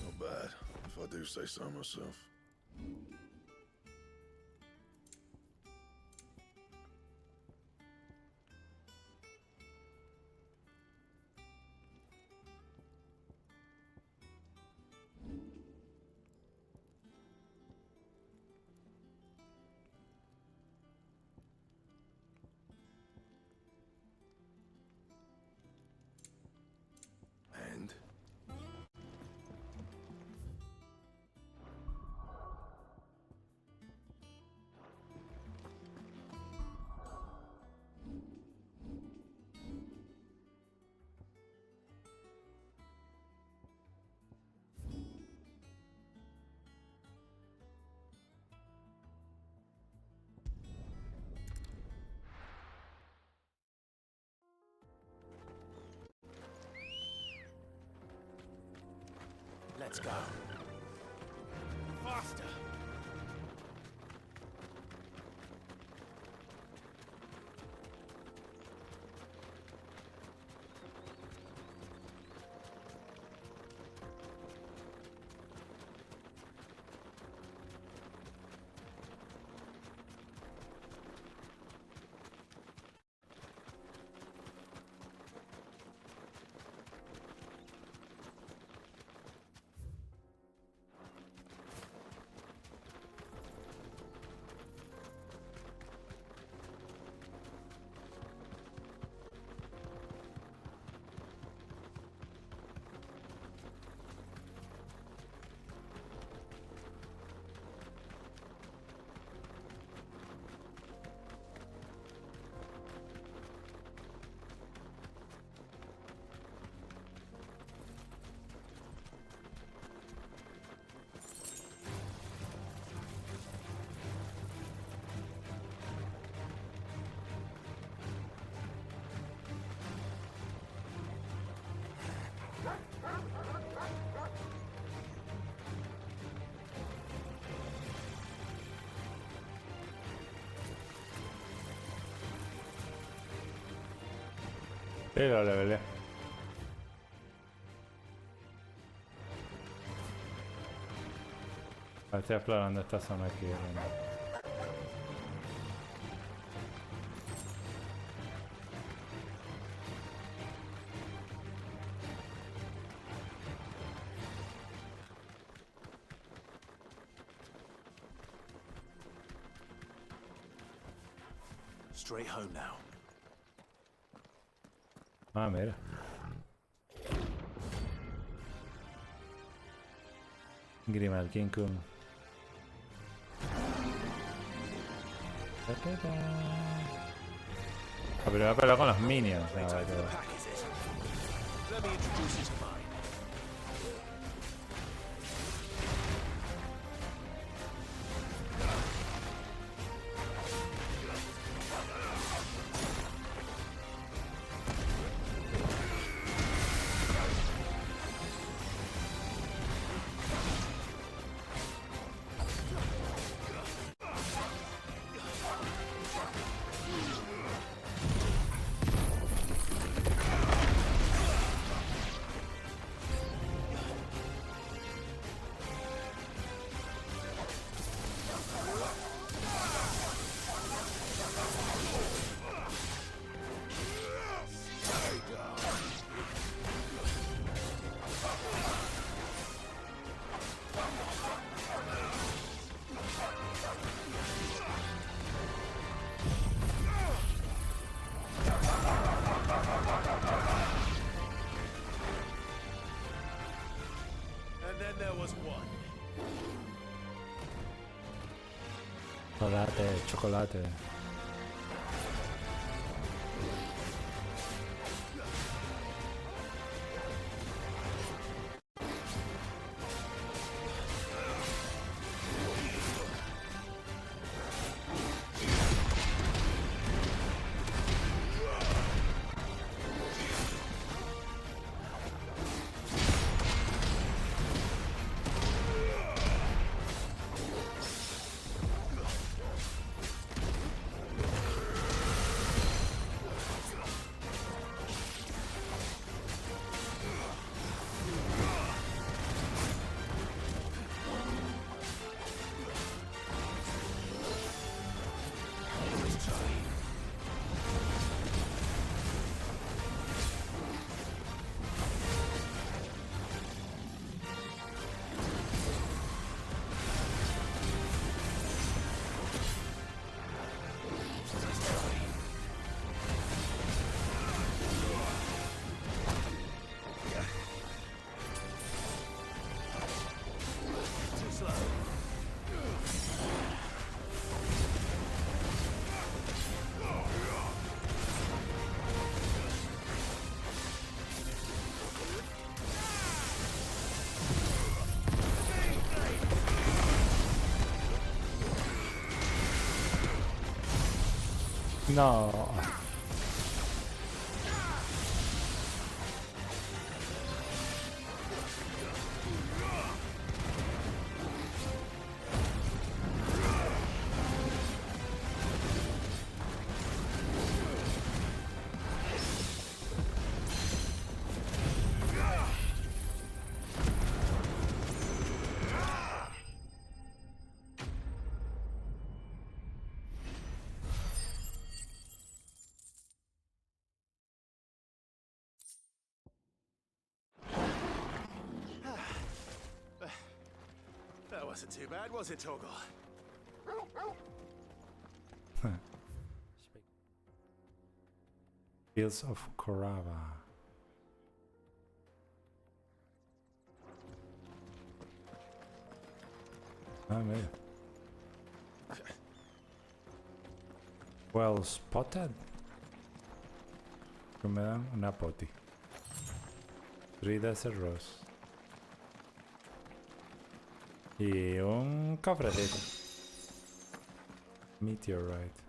Not bad, if I do say so myself. And? Let's go. Faster! Sí, lo levelé. Estoy explorando esta zona aquí. Straight home now. Ah, mira. Grimal King Kong. La primera pelea con los minions. Let me introduce you to mine. Chocolate, chocolate. No. That wasn't too bad, was it, Torgal? Fields of Korava. Ah, mira. Well spotted. Que me dan una poti. 3 Desert Rose. Y un cofrecito. Meteorite.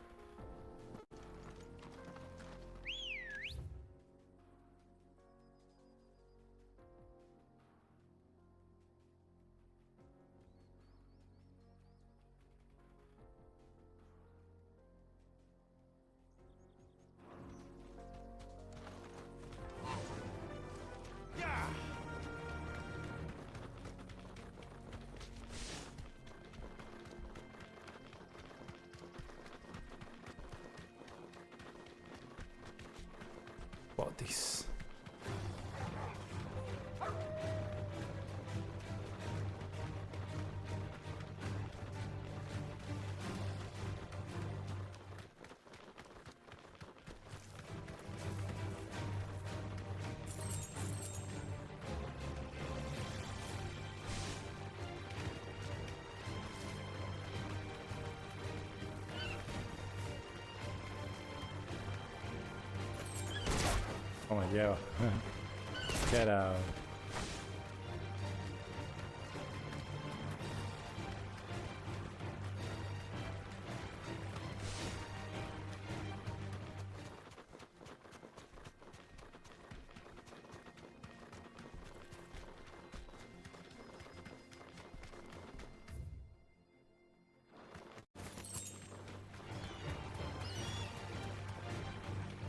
Bodies. ¿Cómo lleva? Get out.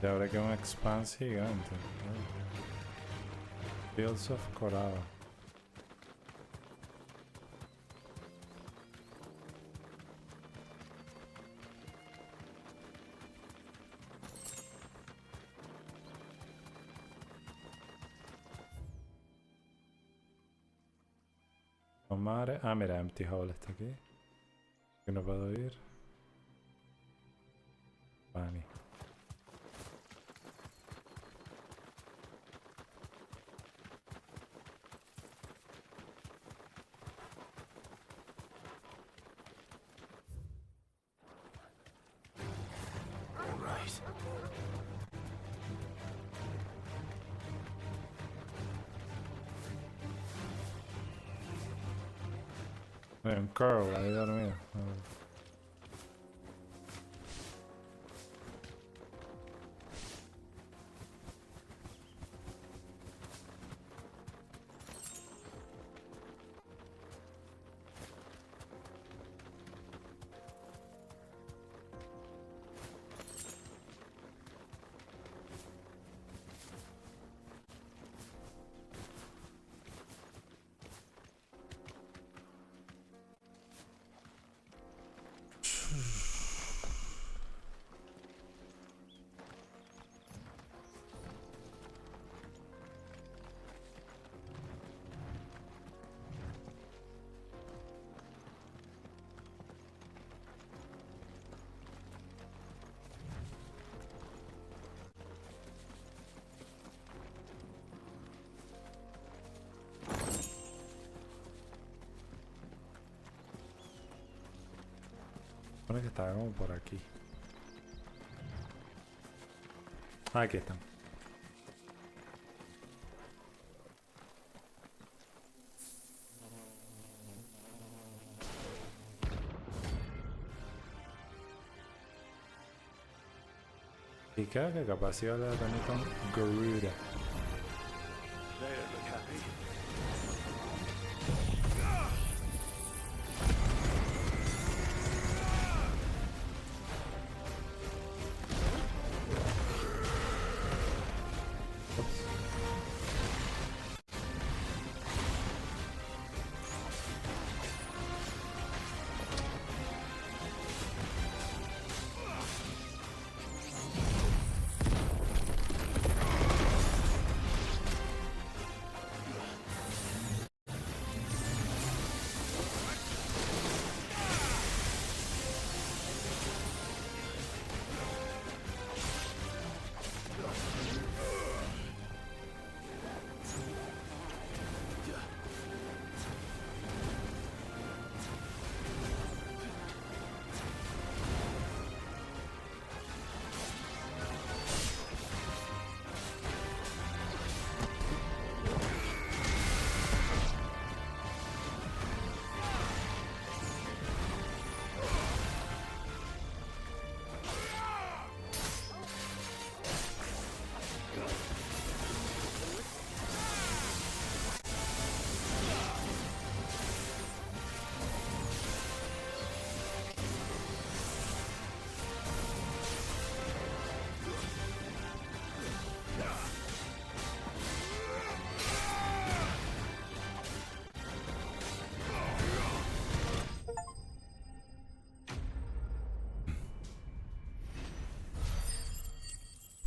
Y ahora que un expanse gigante. Fields of Korava. Mare. Ah, mira, Empty Hole está aquí. Que no puedo ir. Bunny. Hay un curl ahí dormido. Supone que estaba como por aquí. Aquí están. Y creo que capaz iba a hablar también con Garuda. They don't look happy.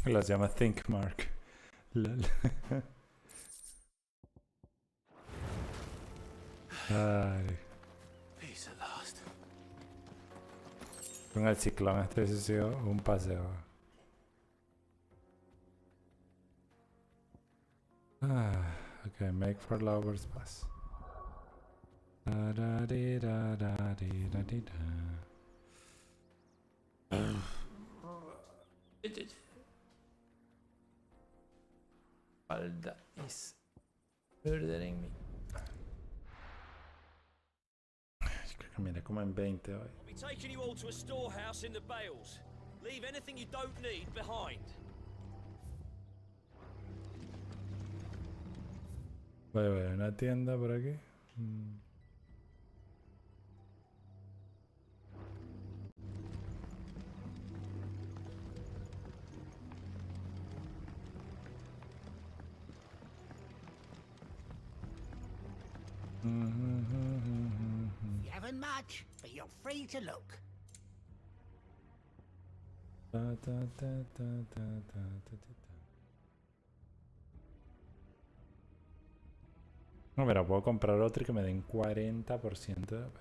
Las llama Think Mark. Lol. Ay. Peace at last. Con el ciclón este ha sido un paseo. Ok, make for lovers pass. Alda is murdering me. Creo que miré como en 20 hoy. I'll be taking you all to a storehouse in the Bales. Leave anything you don't need behind. Vale, una tienda por aquí. You haven't much, but you're free to look. No, pero puedo comprar otro y que me den 40% de AP.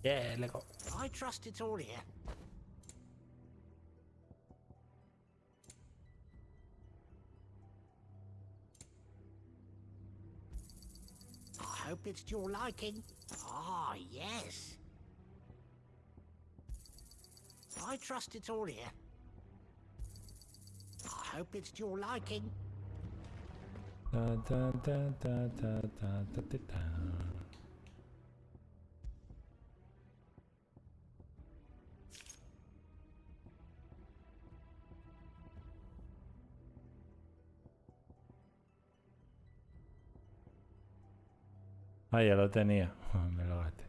Yeah, let's go. I trust it's all here. I hope it's to your liking. Ah, yes. I trust it's all here. I hope it's to your liking. Ta, ta, ta, ta, ta, ta, ta, ta, ta. Ah, ya lo tenía. Me lo gasté.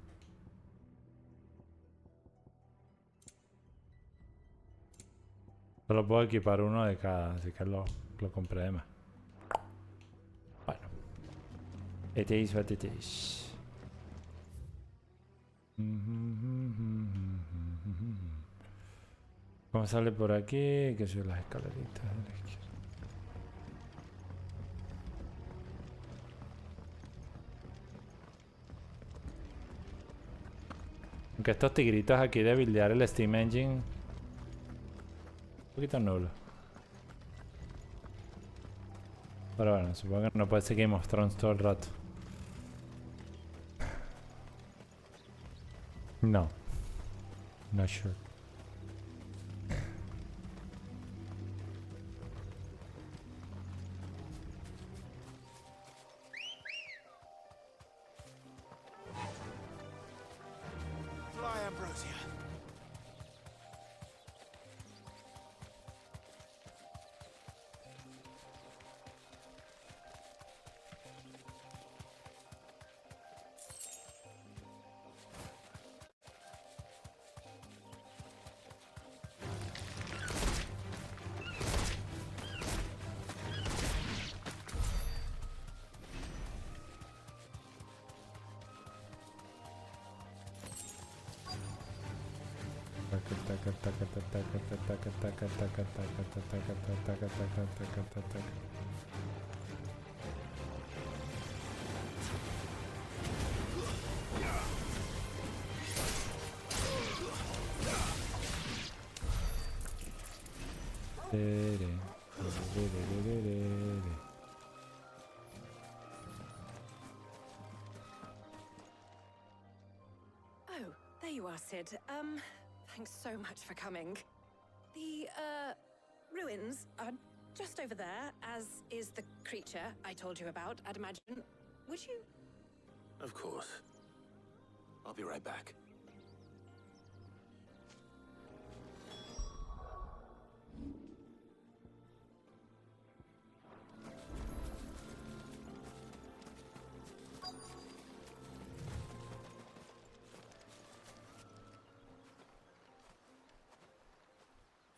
Solo puedo equipar uno de cada, así que lo compré de más. Bueno. It is what it is. ¿Cómo sale por aquí? Que son las escaleritas de la izquierda. Aunque estos tigritos aquí de buildear el Steam Engine un poquito nulo. Pero bueno, supongo que no puede seguir mostrando todo el rato. No. Not sure. Fly, Ambrosia. Oh, there you are, Sid. Thanks so much for coming. The, ruins are just over there, as is the creature I told you about, I'd imagine. Would you? Of course. I'll be right back.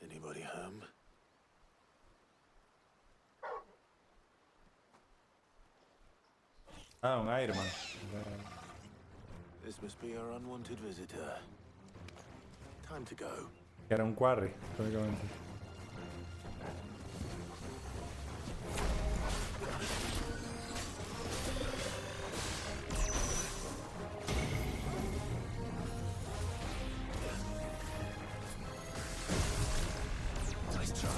Anybody home? Ah, un Ironman. This must be our unwanted visitor. Time to go. Era un quarry, praticamente. Nice try.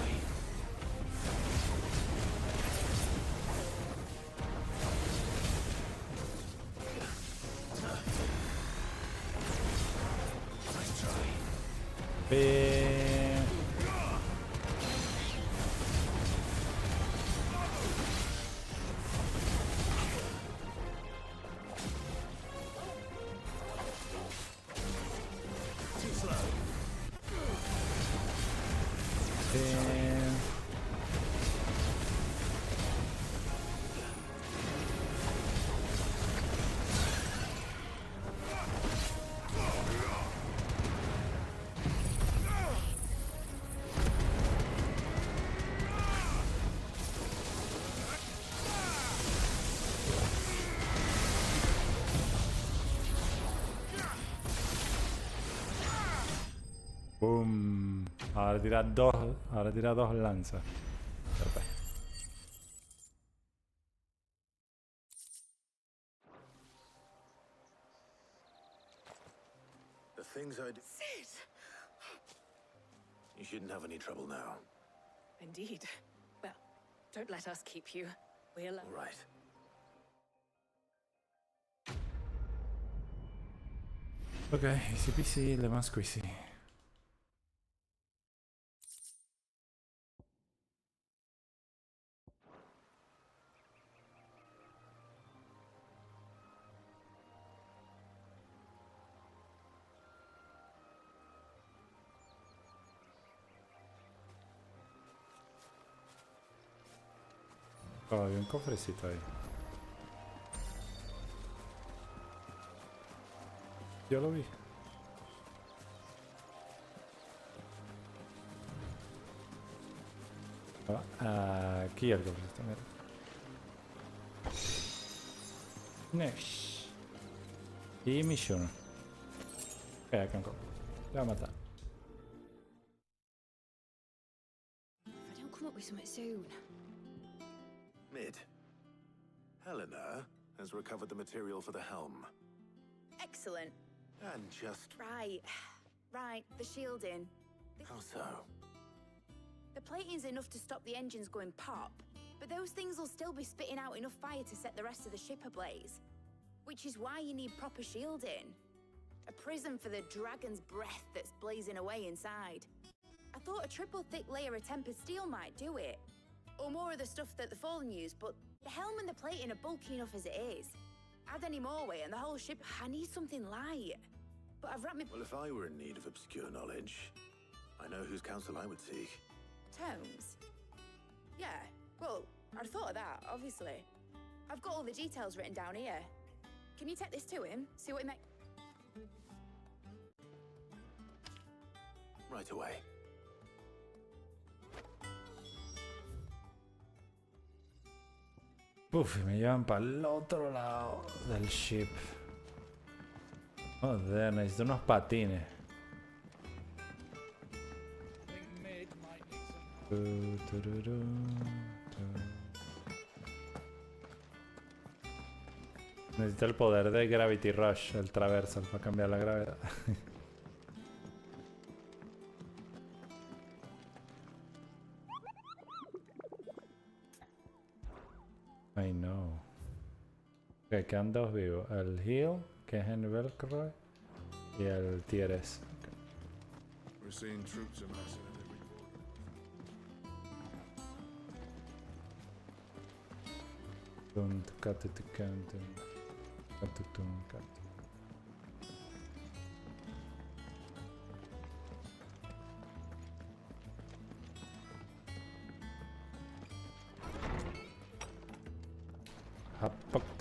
Nice try. Too slow. Boom. Ahora tira dos lanzas. Perfecto. The things I do. Sid! You shouldn't have any trouble now. Indeed. Well, don't let us keep you. We'll... All right. Ok, easy peasy, lemon squeezy. Oh, había un cofrecito ahí. Yo lo vi. Ah, aquí el cofrecito, mira. Next. Y mission. Espera, que le va a matar. If I don't come up with something soon. Mid. Helena has recovered the material for the helm. Excellent. And just... Right, the shielding. How so? The plating's enough to stop the engines going pop, but those things will still be spitting out enough fire to set the rest of the ship ablaze. Which is why you need proper shielding. A prison for the dragon's breath that's blazing away inside. I thought a triple thick layer of tempered steel might do it. Or more of the stuff that the Fallen use, but the helm and the plating are bulky enough as it is. Add any more weight and the whole ship... I need something light. But I've wrapped me... Well, if I were in need of obscure knowledge, I know whose counsel I would seek. Tomes? Yeah, well, I'd thought of that, obviously. I've got all the details written down here. Can you take this to him? See what he makes... Right away. Uf, me llevan para el otro lado del ship. Joder, necesito unos patines. Necesito el poder de Gravity Rush, el traversal, para cambiar la gravedad. I know. Ok, quedan dos vivos. El Heal, que es en Velcro, y el Tier S. Okay. We're seeing troops amassing at every corner.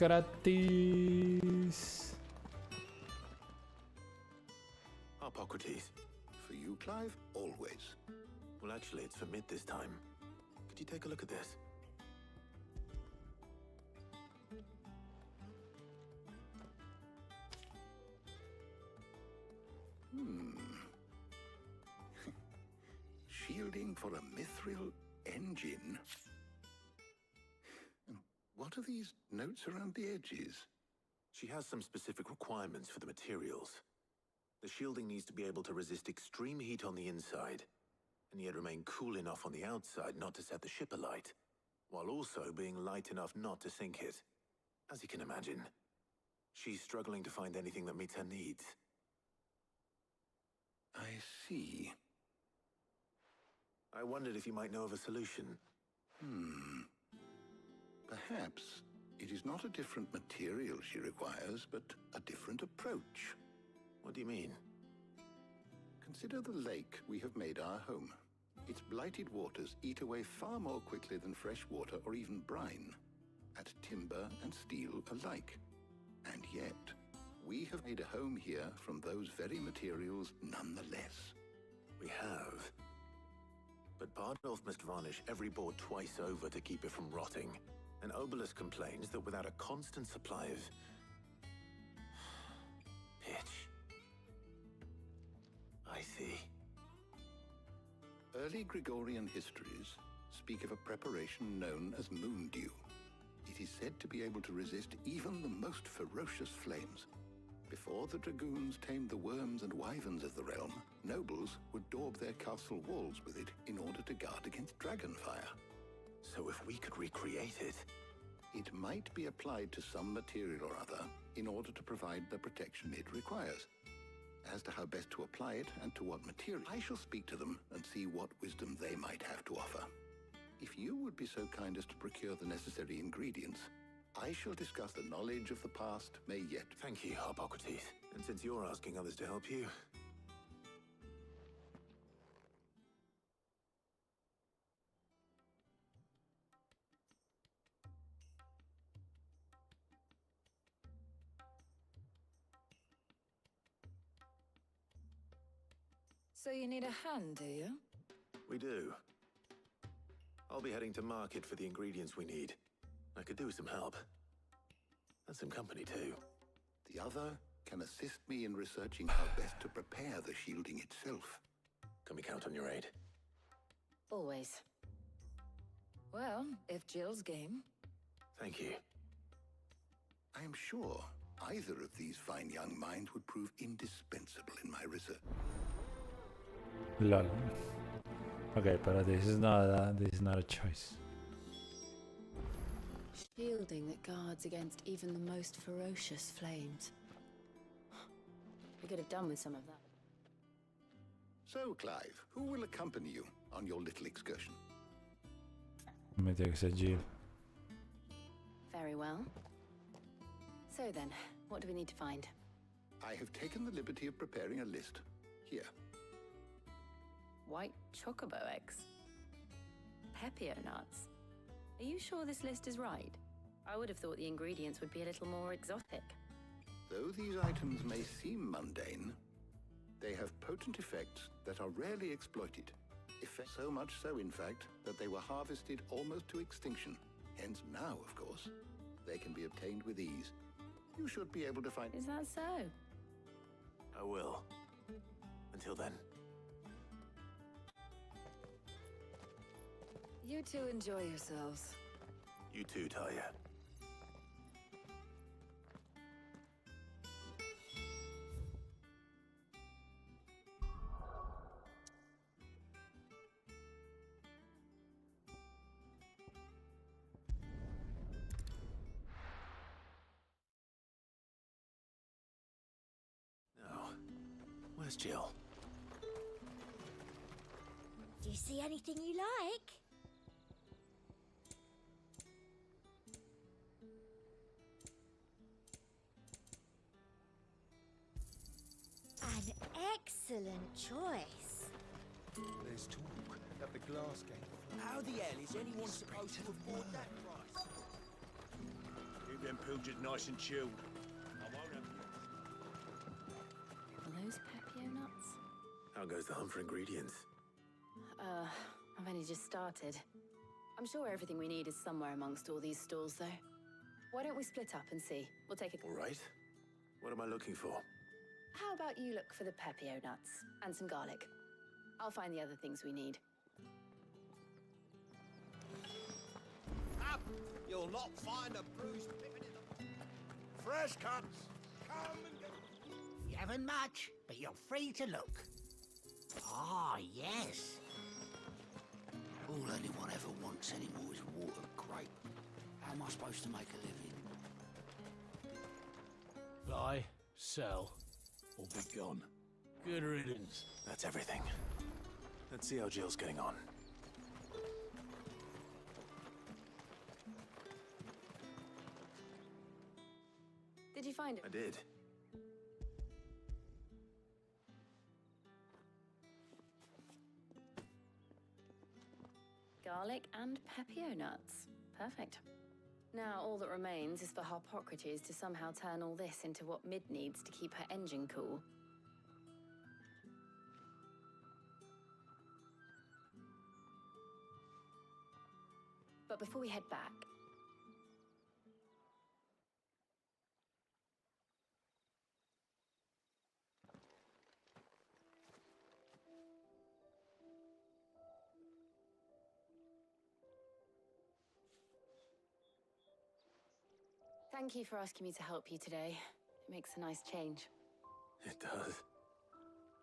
Hippocrates. Hippocrates. For you, Clive? Always. Well, actually, it's for Mid this time. Could you take a look at this? Shielding for a mithril engine. What are these notes around the edges? She has some specific requirements for the materials. The shielding needs to be able to resist extreme heat on the inside, and yet remain cool enough on the outside not to set the ship alight, while also being light enough not to sink it. As you can imagine, she's struggling to find anything that meets her needs. I see. I wondered if you might know of a solution. Perhaps it is not a different material she requires, but a different approach. What do you mean? Consider the lake we have made our home. Its blighted waters eat away far more quickly than fresh water or even brine, at timber and steel alike. And yet, we have made a home here from those very materials nonetheless. We have. But Bardolph must varnish every board twice over to keep it from rotting. And Obelus complains that without a constant supply of... pitch. I see. Early Gregorian histories speak of a preparation known as moon dew. It is said to be able to resist even the most ferocious flames. Before the dragoons tamed the worms and wyverns of the realm, nobles would daub their castle walls with it in order to guard against dragonfire. So if we could recreate it... It might be applied to some material or other in order to provide the protection it requires. As to how best to apply it and to what material, I shall speak to them and see what wisdom they might have to offer. If you would be so kind as to procure the necessary ingredients, I shall discuss the knowledge of the past may yet... Thank you, Hippocrates. And since you're asking others to help you... So you need a hand, do you? We do. I'll be heading to market for the ingredients we need. I could do with some help. And some company, too. The other can assist me in researching how best to prepare the shielding itself. Can we count on your aid? Always. Well, if Jill's game. Thank you. I am sure either of these fine young minds would prove indispensable in my research. Lol. Okay, but this is not a choice. Shielding that guards against even the most ferocious flames. We could have done with some of that. So, Clive, who will accompany you on your little excursion? Me tiene que ser Jill. Very well. So then, what do we need to find? I have taken the liberty of preparing a list. Here. White chocobo eggs. Pepio nuts. Are you sure this list is right? I would have thought the ingredients would be a little more exotic. Though these items may seem mundane, they have potent effects that are rarely exploited. So much so, in fact, that they were harvested almost to extinction. Hence now, of course, they can be obtained with ease. You should be able to find... Is that so? I will. Until then. You two enjoy yourselves. You too, Talia. Now, where's Jill? Do you see anything you like? An excellent choice. There's talk that the glass game. How the hell is anyone supposed to afford that price? Keep them pilgers nice and chilled. I won't have Are those Pepio nuts? How goes the hunt for ingredients? I've only just started. I'm sure everything we need is somewhere amongst all these stalls, though. Why don't we split up and see? We'll take a... All right. What am I looking for? How about you look for the Pepio nuts and some garlic? I'll find the other things we need. Up! You'll not find a bruised pippin in the... Fresh cuts! Come and get... You haven't much, but you're free to look. Ah, yes. All anyone ever wants anymore is water, great. How am I supposed to make a living? Buy, sell, or be gone. Good riddance. That's everything. Let's see how Jill's getting on. Did you find it? I did. Garlic and Pepio nuts. Perfect. Now all that remains is for Harpocrates to somehow turn all this into what Mid needs to keep her engine cool. But before we head back... Thank you for asking me to help you today. It makes a nice change. It does.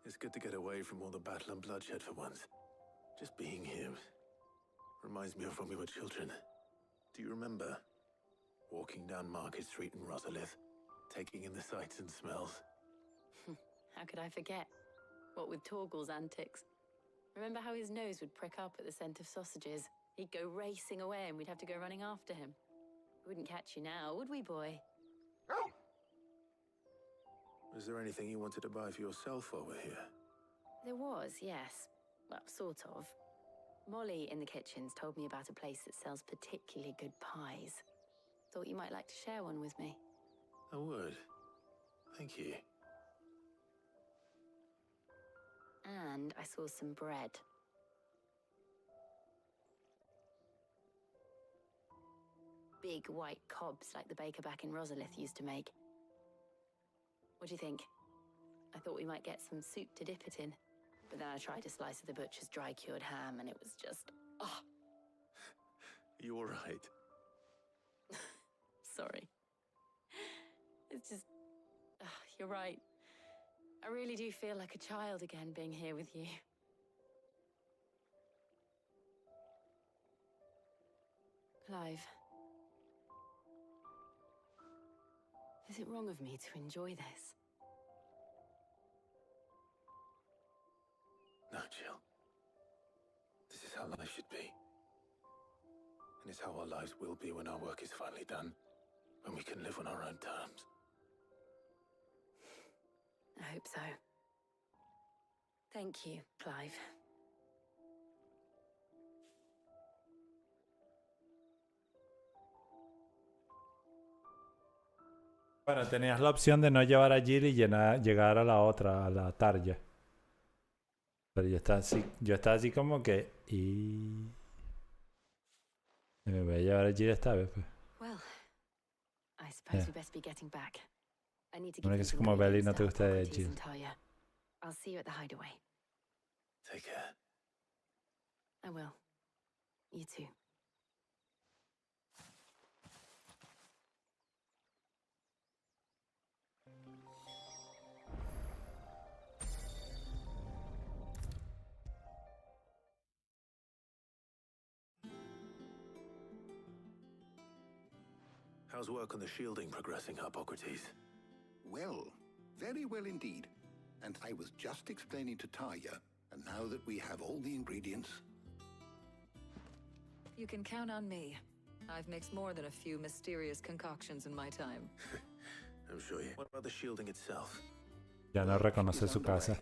It's good to get away from all the battle and bloodshed for once. Just being here reminds me of when we were children. Do you remember? Walking down Market Street in Rosalith, taking in the sights and smells. How could I forget? What with Torgal's antics. Remember how his nose would prick up at the scent of sausages? He'd go racing away and we'd have to go running after him. We wouldn't catch you now, would we, boy? Was there anything you wanted to buy for yourself while we're here? There was, yes. Well, sort of. Molly in the kitchens told me about a place that sells particularly good pies. Thought you might like to share one with me. I would. Thank you. And I saw some bread. Big white cobs like the baker back in Rosalith used to make. What do you think? I thought we might get some soup to dip it in. But then I tried a slice of the butcher's dry-cured ham and it was just... oh. You all right? Sorry. It's just... you're right. I really do feel like a child again being here with you. Clive. Is it wrong of me to enjoy this? No, Jill. This is how life should be. And it's how our lives will be when our work is finally done. When we can live on our own terms. I hope so. Thank you, Clive. Bueno, tenías la opción de no llevar a Jill y llegar a la otra, a la Tarja. Pero yo estaba así como que... Y me voy a llevar a Jill esta vez, pues. Well, I suppose we best be getting back. I need to Bueno, give que es you como Belly, no te gusta de Jill. I'll see you at the hideaway. Take care. I will. You too. How's work on the shielding progressing, Hippocrates? Well, very well indeed. And I was just explaining to Tarja, and now that we have all the ingredients... You can count on me. I've mixed more than a few mysterious concoctions in my time. I'm sure you... What about the shielding itself? Ya no reconoce su casa.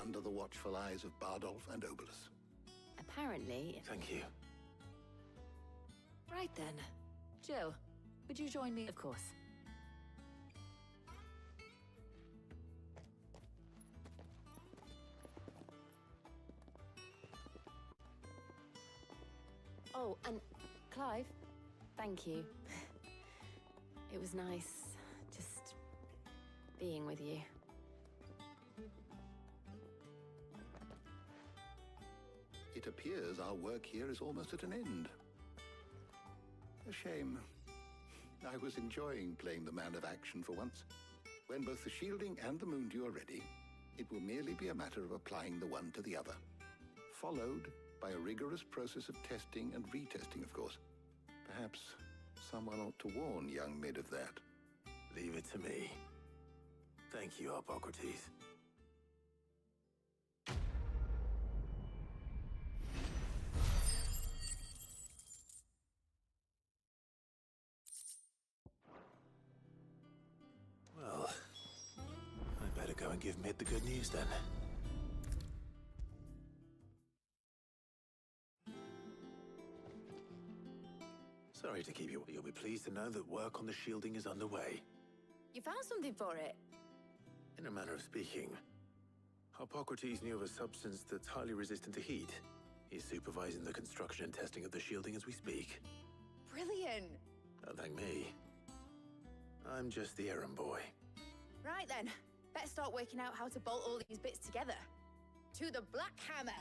Under the watchful eyes of Bardolph and Obolus. Apparently... Thank you. Right then. Jill, would you join me? Of course. Oh, and Clive, thank you. It was nice just being with you. It appears our work here is almost at an end. A shame. I was enjoying playing the man of action for once. When both the shielding and the moondew are ready, it will merely be a matter of applying the one to the other. Followed by a rigorous process of testing and retesting, of course. Perhaps someone ought to warn young Mid of that. Leave it to me. Thank you, Hippocrates. Well, I'd better go and give Mid the good news then. Sorry to keep you. You'll be pleased to know that work on the shielding is underway. You found something for it? In a manner of speaking, Hippocrates knew of a substance that's highly resistant to heat. He's supervising the construction and testing of the shielding as we speak. Brilliant. Don't thank me. I'm just the errand boy. Right then, let's start working out how to bolt all these bits together. To the Black Hammer!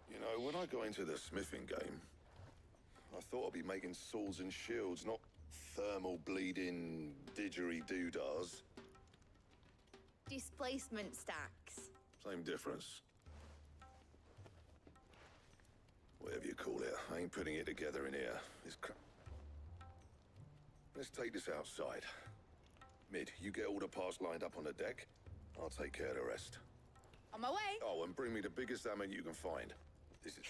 You know, when I got into the smithing game, I thought I'd be making swords and shields, not thermal bleeding didgeridoo-dahs. Displacement stacks. Same difference. Whatever you call it, I ain't putting it together in here. Let's take this outside. Mid, you get all the parts lined up on the deck. I'll take care of the rest. On my way. Oh, and bring me the biggest hammer you can find. This is...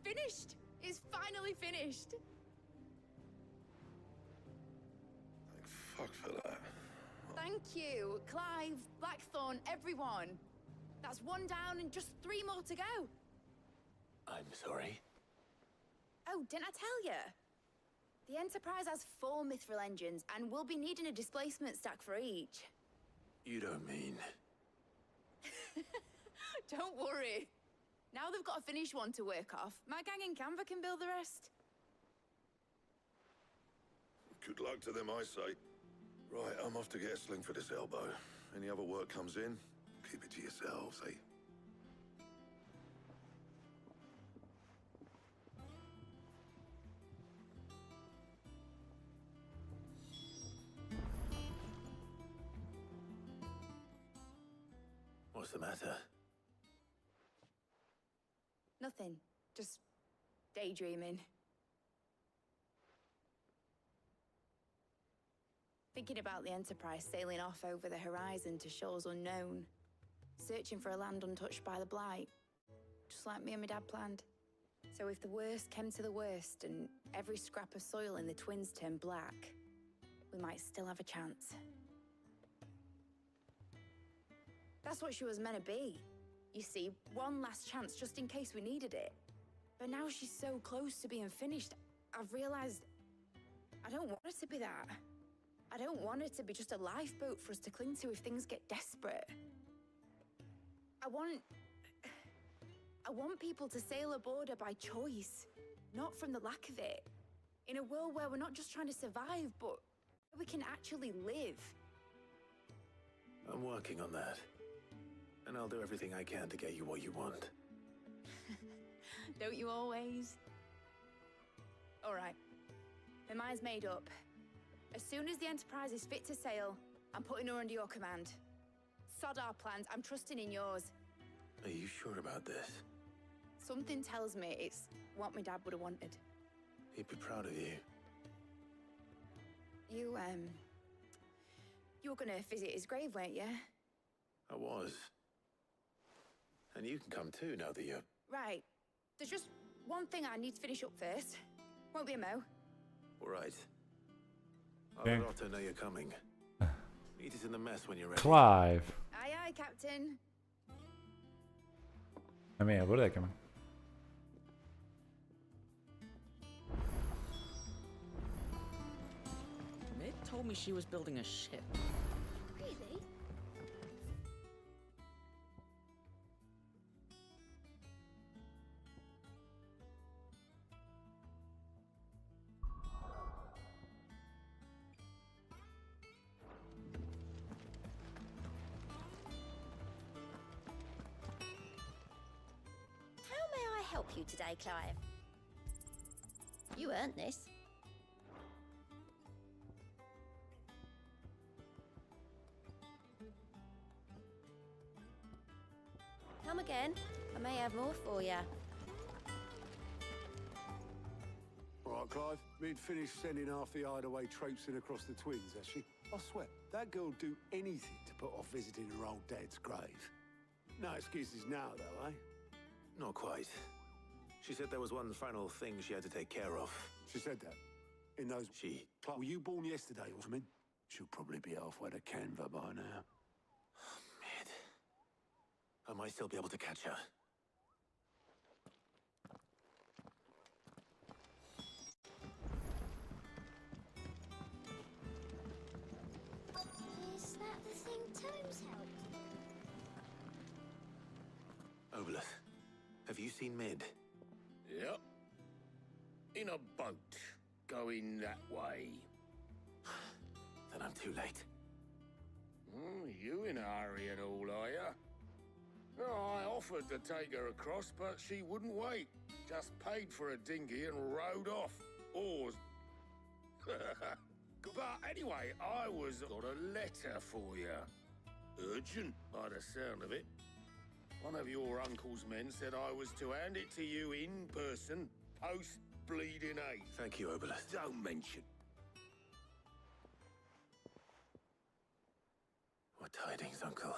finished! It's finally finished! Fuck for that. Thank you, Clive, Blackthorn, everyone. That's one down and just 3 more to go. I'm sorry. Oh, didn't I tell you? The Enterprise has 4 mithril engines, and we'll be needing a displacement stack for each. You don't mean... Don't worry. Now they've got a finished one to work off. My gang in Canva can build the rest. Good luck to them, I say. Right, I'm off to get a sling for this elbow. Any other work comes in, keep it to yourselves, eh? What's the matter? Nothing. Just daydreaming. Thinking about the Enterprise sailing off over the horizon to shores unknown. Searching for a land untouched by the Blight. Just like me and my dad planned. So if the worst came to the worst and every scrap of soil in the Twins turned black, we might still have a chance. That's what she was meant to be. You see, one last chance just in case we needed it. But now she's so close to being finished, I've realized I don't want it to be that. I don't want it to be just a lifeboat for us to cling to if things get desperate. I want people to sail aboard her by choice, not from the lack of it. In a world where we're not just trying to survive, but we can actually live. I'm working on that. And I'll do everything I can to get you what you want. Don't you always? All right. My mind's made up. As soon as the Enterprise is fit to sail, I'm putting her under your command. Sod our plans, I'm trusting in yours. Are you sure about this? Something tells me it's what my dad would have wanted. He'd be proud of you. You were gonna visit his grave, weren't you? I was. And you can come too, now that you're... Right. There's just one thing I need to finish up first. Won't be a mo. All right. I'll Okay. let Otto know you're coming. Meet us in the mess when you're ready. Clive. Aye, aye, Captain. Jag menar, borde det kan man. Mid told me she was building a ship. Really? How may I help you today, Clive? You earned this. Come again. I may have more for you. All right, Clive. Mid finished sending half the hideaway traipsing across the Twins, has she? I swear, that girl'd do anything to put off visiting her old dad's grave. No excuses now, though, eh? Not quite. She said there was one final thing she had to take care of. She said that? In those... She... Clark, were you born yesterday or something? She'll probably be halfway to Canva by now. Mid. I might still be able to catch her. Is that the thing Tomes helped? Obolus, have you seen Mid? Yep. In a boat, going that way. Then I'm too late. You in a hurry at all, are you? Oh, I offered to take her across, but she wouldn't wait. Just paid for a dinghy and rowed off. Oars. But anyway, I was got a letter for you. Urgent, by the sound of it. One of your uncle's men said I was to hand it to you in person, post-bleeding eight. Thank you, Obolus. Don't mention. What tidings, Uncle?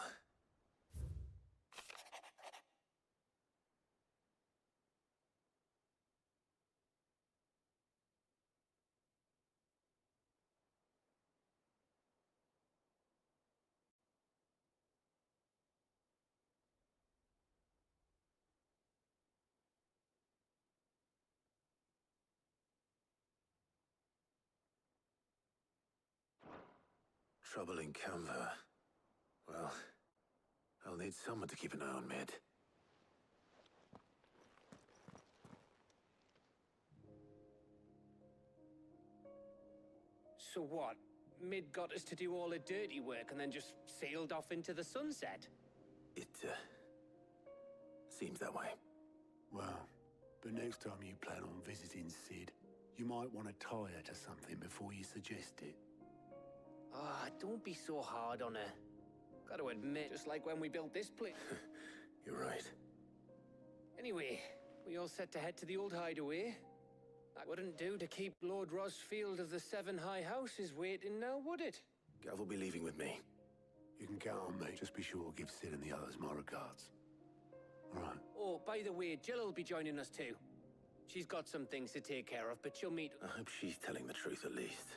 Trouble in Canva. Well, I'll need someone to keep an eye on Mid. So what? Mid got us to do all the dirty work and then just sailed off into the sunset? It, seems that way. Well, but next time you plan on visiting Sid, you might want to tie her to something before you suggest it. Ah, don't be so hard on her. Gotta admit, just like when we built this place. You're right. Anyway, we all set to head to the old hideaway. That wouldn't do to keep Lord Rosfield of the Seven High Houses waiting now, would it? Gav will be leaving with me. You can count on me. Just be sure to give Sid and the others my regards. All right. Oh, by the way, Jill will be joining us too. She's got some things to take care of, but she'll meet... I hope she's telling the truth at least.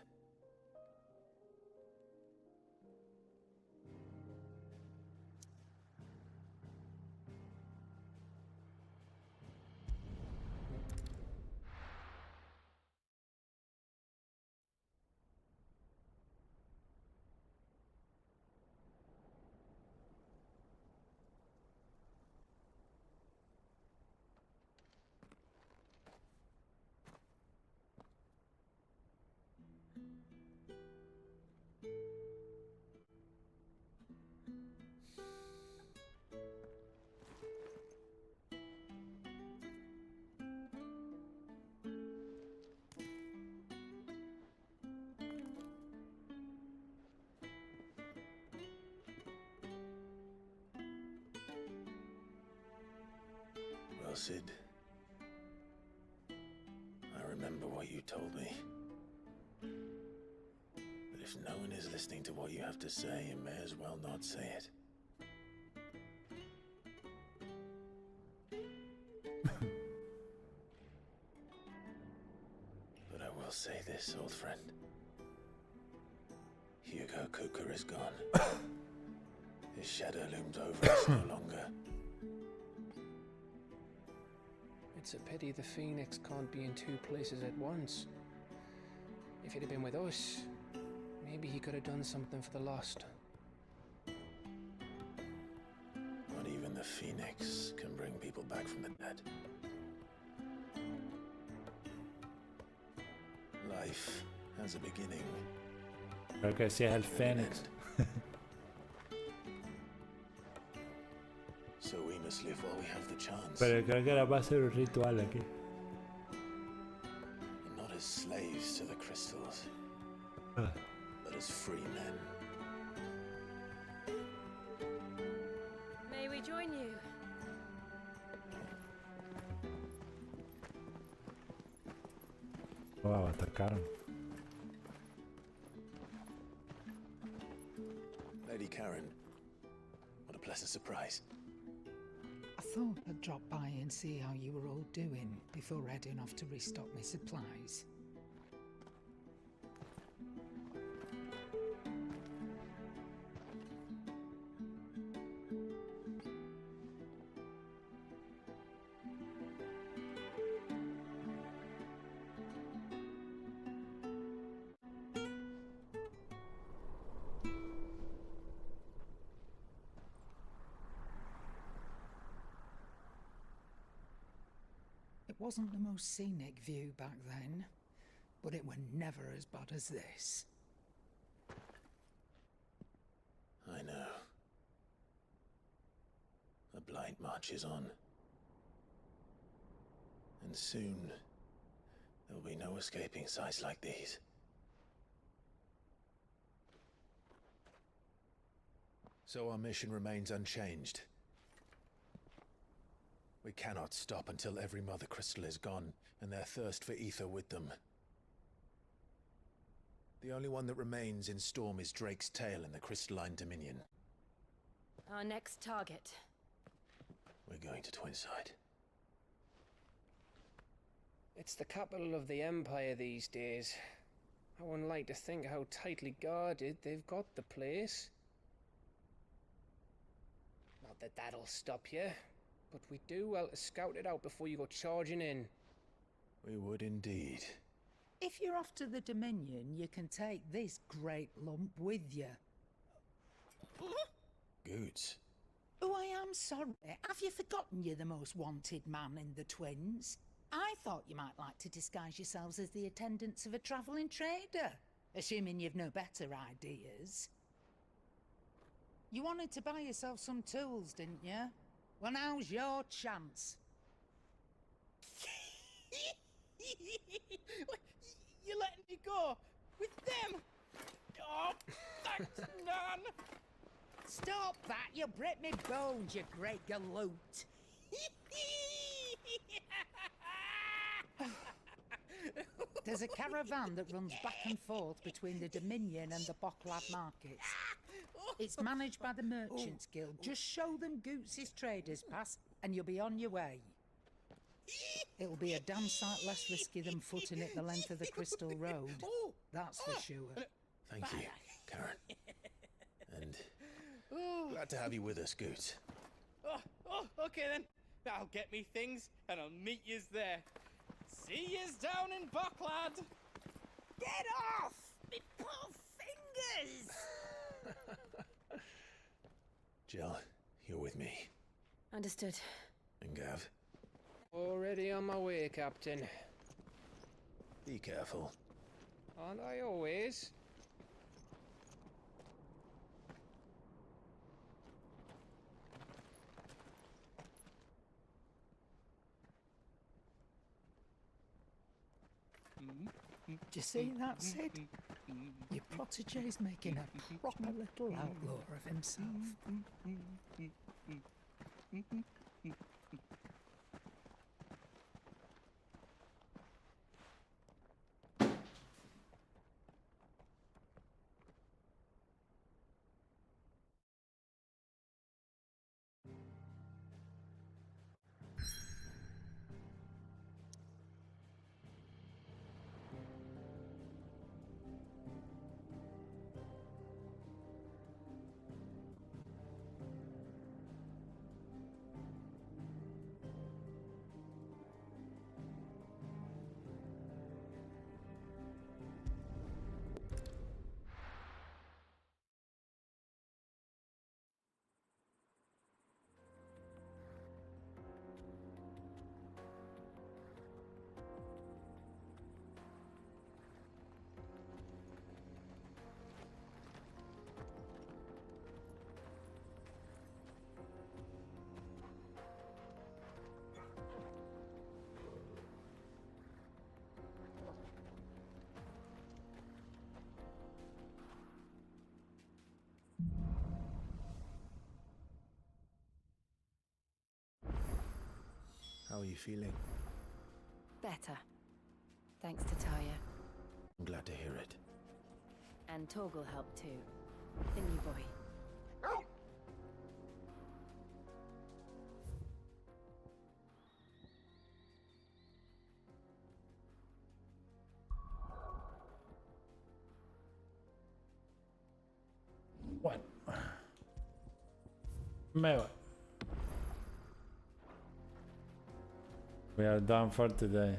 Well, Sid, I remember what you told me. But if no one is listening to what you have to say, you may as well not say it. But I will say this, old friend. Hugo Cooker is gone. His shadow looms over us no longer. It's a pity the Phoenix can't be in two places at once. If he'd have been with us, maybe he could have done something for the lost. Not even the Phoenix can bring people back from the dead. Life has a beginning. Creo que sí es el Fénix. So we must live while we have the chance. Pero creo que ahora va a ser un ritual aquí. And not as slaves to the crystals, Ah. but as free men. May we join you? Wow, atacaron. Lady Karen, what a pleasant surprise. I thought I'd drop by and see how you were all doing before heading off to restock my supplies. It wasn't the most scenic view back then, but it were never as bad as this. I know. The Blight marches on. And soon, there'll be no escaping sights like these. So our mission remains unchanged. We cannot stop until every Mother Crystal is gone, and their thirst for ether with them. The only one that remains in Storm is Drake's Tail in the Crystalline Dominion. Our next target. We're going to Twinside. It's the capital of the Empire these days. I wouldn't like to think how tightly guarded they've got the place. Not that that'll stop you, but we do well to scout it out before you go charging in. We would indeed. If you're off to the Dominion, you can take this great lump with you. Goods. Oh, I am sorry. Have you forgotten you're the most wanted man in the Twins? I thought you might like to disguise yourselves as the attendants of a travelling trader, assuming you've no better ideas. You wanted to buy yourself some tools, didn't you? Well, now's your chance. You're letting me go with them? Oh, thanks, Nan. Stop that! You'll break me bones, you great galoot. There's a caravan that runs back and forth between the Dominion and the Bocklad markets. It's managed by the Merchants Guild. Just show them Goots' traders pass and you'll be on your way. It'll be a damn sight less risky than footing it the length of the Crystal Road. That's for sure. Thank you, Karen. And glad to have you with us, Goots. Okay then. I'll get me things and I'll meet yous there. See yous down in Bocklad. Get off! Me poor fingers! Jill, you're with me. Understood. And Gav. Already on my way, Captain. Be careful. Aren't I always? Do you see that, Sid? Your protégé's making a proper little outlaw of himself. How are you feeling? Better. Thanks to Taya. I'm glad to hear it. And Torgal helped too. The new boy. Bueno. Me voy. We are done for today.